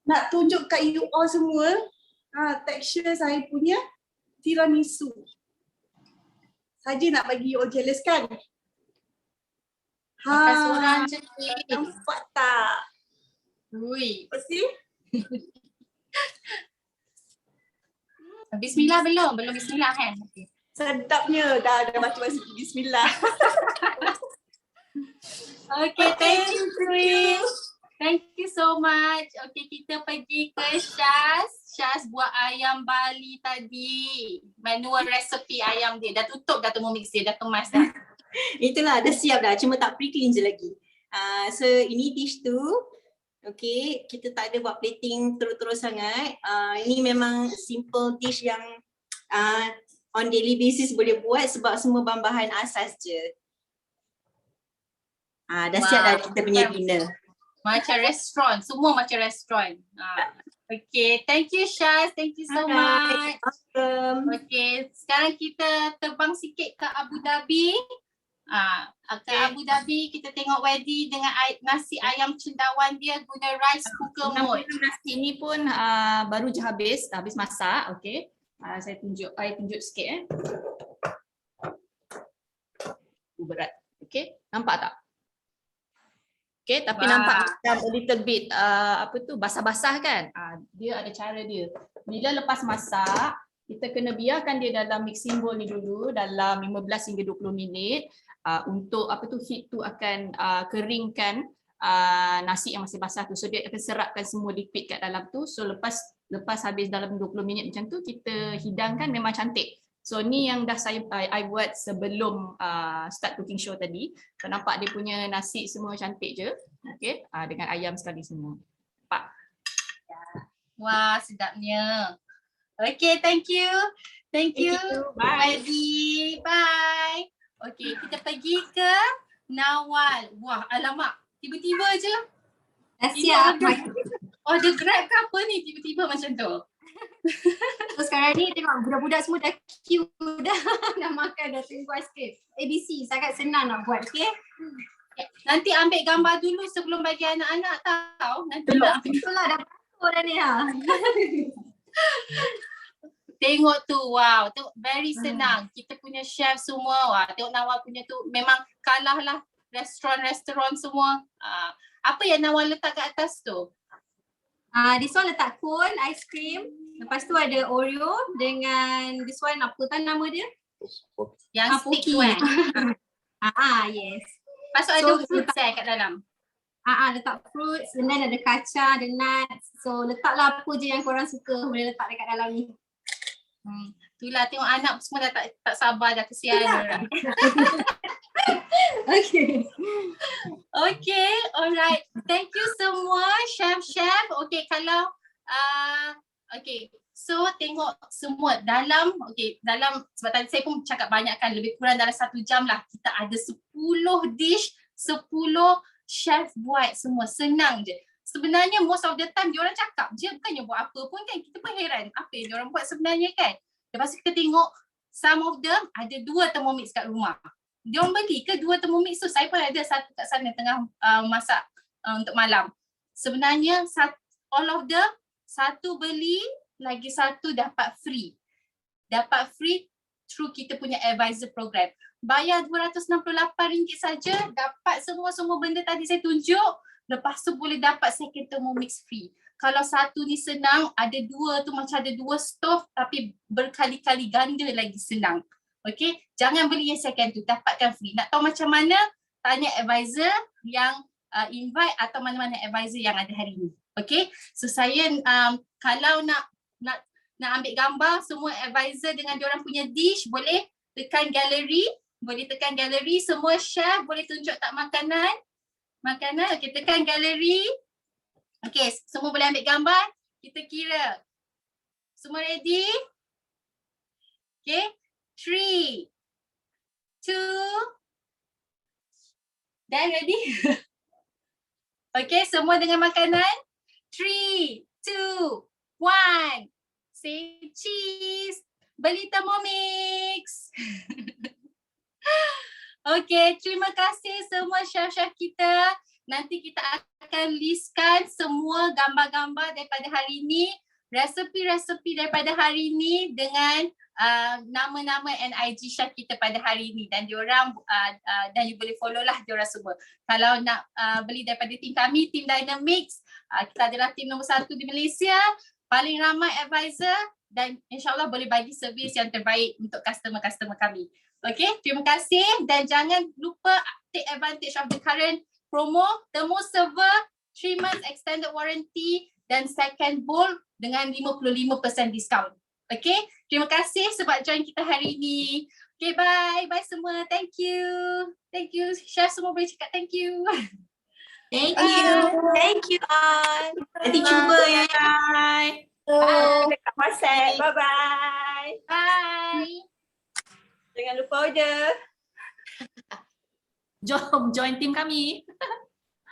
nak tunjuk kat you all semua texture saya punya tiramisu. Saja nak bagi you all jealous kan? Makan seorang je. Nampak tak? Ui. Pasti? Bismillah belum? Belum bismillah kan? Okay. Sedapnya dah baca bismillah. Okay, thank you Chris. Thank you so much. Okay, kita pergi ke Syaz. Syaz buat ayam Bali tadi. Manual recipe ayam dia. Dah tutup dah Thermomix dia. Dah kemas dah. Itulah, dah siap dah. Cuma tak pre-clean je lagi. So ini dish tu. Okay, kita tak ada buat plating terus-terus sangat. Ini memang simple dish yang on daily basis boleh buat sebab semua bahan-bahan asas je. Dah siap dah kita punya dinner. Macam restoran. Semua macam restoran. Okay, thank you Syaz. Thank you so much. Okay, sekarang kita terbang sikit ke Abu Dhabi. Ke Abu Dhabi kita tengok Wedi dengan nasi ayam cendawan dia guna rice cooker mode. Nasi ni pun baru je habis masak. Okay, saya tunjuk sikit berat. Okay, nampak tak? Okay, tapi nampak macam a little bit basah-basah kan? Dia ada cara dia. Bila lepas masak, kita kena biarkan dia dalam mixing bowl ni dulu dalam 15 hingga 20 minit untuk heat tu akan keringkan nasi yang masih basah tu. So dia akan serapkan semua liquid kat dalam tu. So lepas habis dalam 20 minit macam tu, kita hidangkan memang cantik. So ni yang dah I buat sebelum start cooking show tadi. So nampak dia punya nasi semua cantik je. Okay, dengan ayam sekali semua. Nampak? Wah, sedapnya. Okay, thank you. Thank you. Bye. Bye. Okay, kita pergi ke Nawal. Wah, alamak. Tiba-tiba je. Dah siap. Order Grab ke apa ni tiba-tiba macam tu? So sekarang ni tengok budak-budak semua dah queue dah nak makan, dah tunggu aiskrim. ABC sangat senang nak buat, okay? Nanti ambil gambar dulu sebelum bagi anak-anak tahu. Nanti nak ambil. Itulah dah betul dah ni Tengok tu, wow, tu very senang. Kita punya chef semua, wah, tengok Nawal punya tu memang kalah lah restoran semua. Apa yang Nawal letak kat atas tu? This one letak cone, ice cream. Lepas tu ada Oreo dengan this one apa tu nama dia? Yang stick tu yes. Lepas tu ada fruits kat dalam. Letak fruits, and then ada kacang, ada nuts. So letaklah apa je yang korang suka boleh letak dekat dalam ni. Itulah tengok anak semua dah tak sabar dah, kesian orang. Okay, alright. Thank you semua chef. Okay, kalau so tengok semua dalam sebab tadi saya pun cakap banyak kan, lebih kurang dalam 1 jam lah kita ada 10 dish, 10 chef buat semua, senang je. Sebenarnya most of the time diorang cakap je, bukannya buat apa pun kan, kita pun heran apa yang diorang buat sebenarnya kan. Lepas tu kita tengok some of them ada 2 Thermomix kat rumah. Diorang beli ke 2 Thermomix tu? Saya pun ada satu kat sana tengah masak untuk malam. Sebenarnya all of them, satu beli, lagi satu dapat free. Dapat free through kita punya advisor program. Bayar RM268 saja, dapat semua benda tadi saya tunjuk. Lepas tu boleh dapat second Thermomix free. Kalau satu ni senang, ada 2 tu macam ada 2 stove tapi berkali-kali ganda lagi senang. Okay, jangan beli yang second tu, dapatkan free. Nak tahu macam mana? Tanya advisor yang invite atau mana-mana advisor yang ada hari ni. Okay, so saya kalau nak ambil gambar semua advisor dengan diorang punya dish, boleh tekan gallery. Semua chef boleh tunjuk tak makanan. Okay, tekan gallery. Okay, semua boleh ambil gambar. Kita kira. Semua ready? Okay, 3, 2, dan ready? Okay, semua dengan makanan. 3, 2, 1. Say cheese. Beli Thermomix. Okay, terima kasih semua chef-chef kita. Nanti kita akan listkan semua gambar-gambar daripada hari ini resepi-resepi daripada hari ni dengan nama-nama NIG chef kita pada hari ni, dan diorang dan you boleh follow lah diorang semua. Kalau nak beli daripada tim kami, tim Dynamics, kita adalah tim nombor 1 di Malaysia, paling ramai advisor, dan insyaAllah boleh bagi servis yang terbaik untuk customer-customer kami. Okay, terima kasih, dan jangan lupa take advantage of the current promo, thermo server 3 months extended warranty dan second bowl dengan 55% diskaun. Okay, terima kasih sebab join kita hari ini. Okay, bye semua, thank you. Thank you, chef semua boleh cakap thank you. Thank you. Thank you all. Nanti cuba ya. Bye. Dekat WhatsApp. Bye-bye. Bye. Jangan lupa order. Jom join tim kami.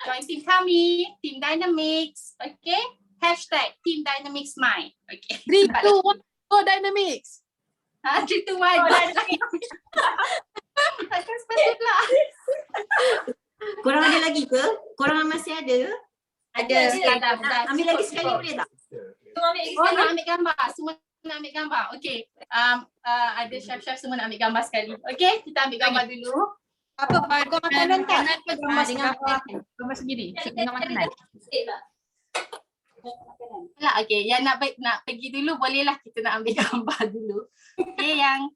Join tim kami, Team Dynamics. Okay, hashtag Team Dynamics My. Okay. 3, 2, 1, go Dynamics. 3, 2, 1, go Dynamics. Takkan sepatut pula. Korang ada lagi ke? Korang masih ada ke? Ada. Ambil lagi sekali boleh tak? Nak ambil gambar. Semua nak ambil gambar. Okay. Ada chef-chef semua nak ambil gambar sekali. Okay, kita ambil gambar dulu. Apa kau makanan tak? Gambar sendiri. Dengan makanan. Okay, yang nak pergi dulu bolehlah kita nak ambil gambar dulu. Okay, yang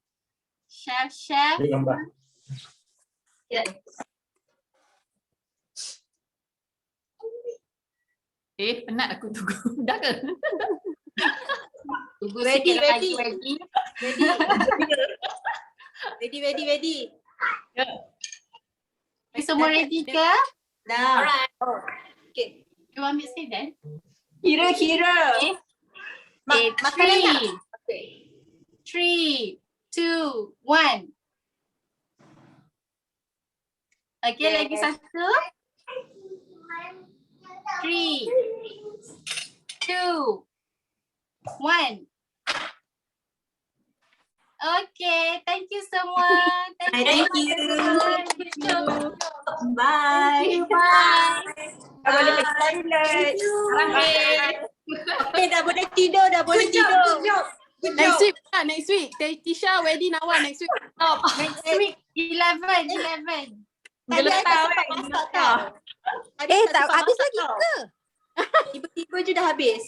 chef-chef. Ambil gambar. Penat aku tunggu. Dah ke? Tunggu Ready, sikit lagi. Ready. Semua ready ke? Dah. Alright. Okay. You ambil sedan? Kira-kira. Okay, Makanan tak? 3, 2, 1. Okay, lagi satu. 3, 2, 1. Okay, thank you semua. Thank you. Bye. Bye. Dah boleh pergi toilet. Okay, dah boleh tidur. Next week lah, next week. Tisha wedding Nawan next week. Next week 11. Tadi tak sempat masak tau. Tak habis lagi ke? Tiba-tiba je dah habis.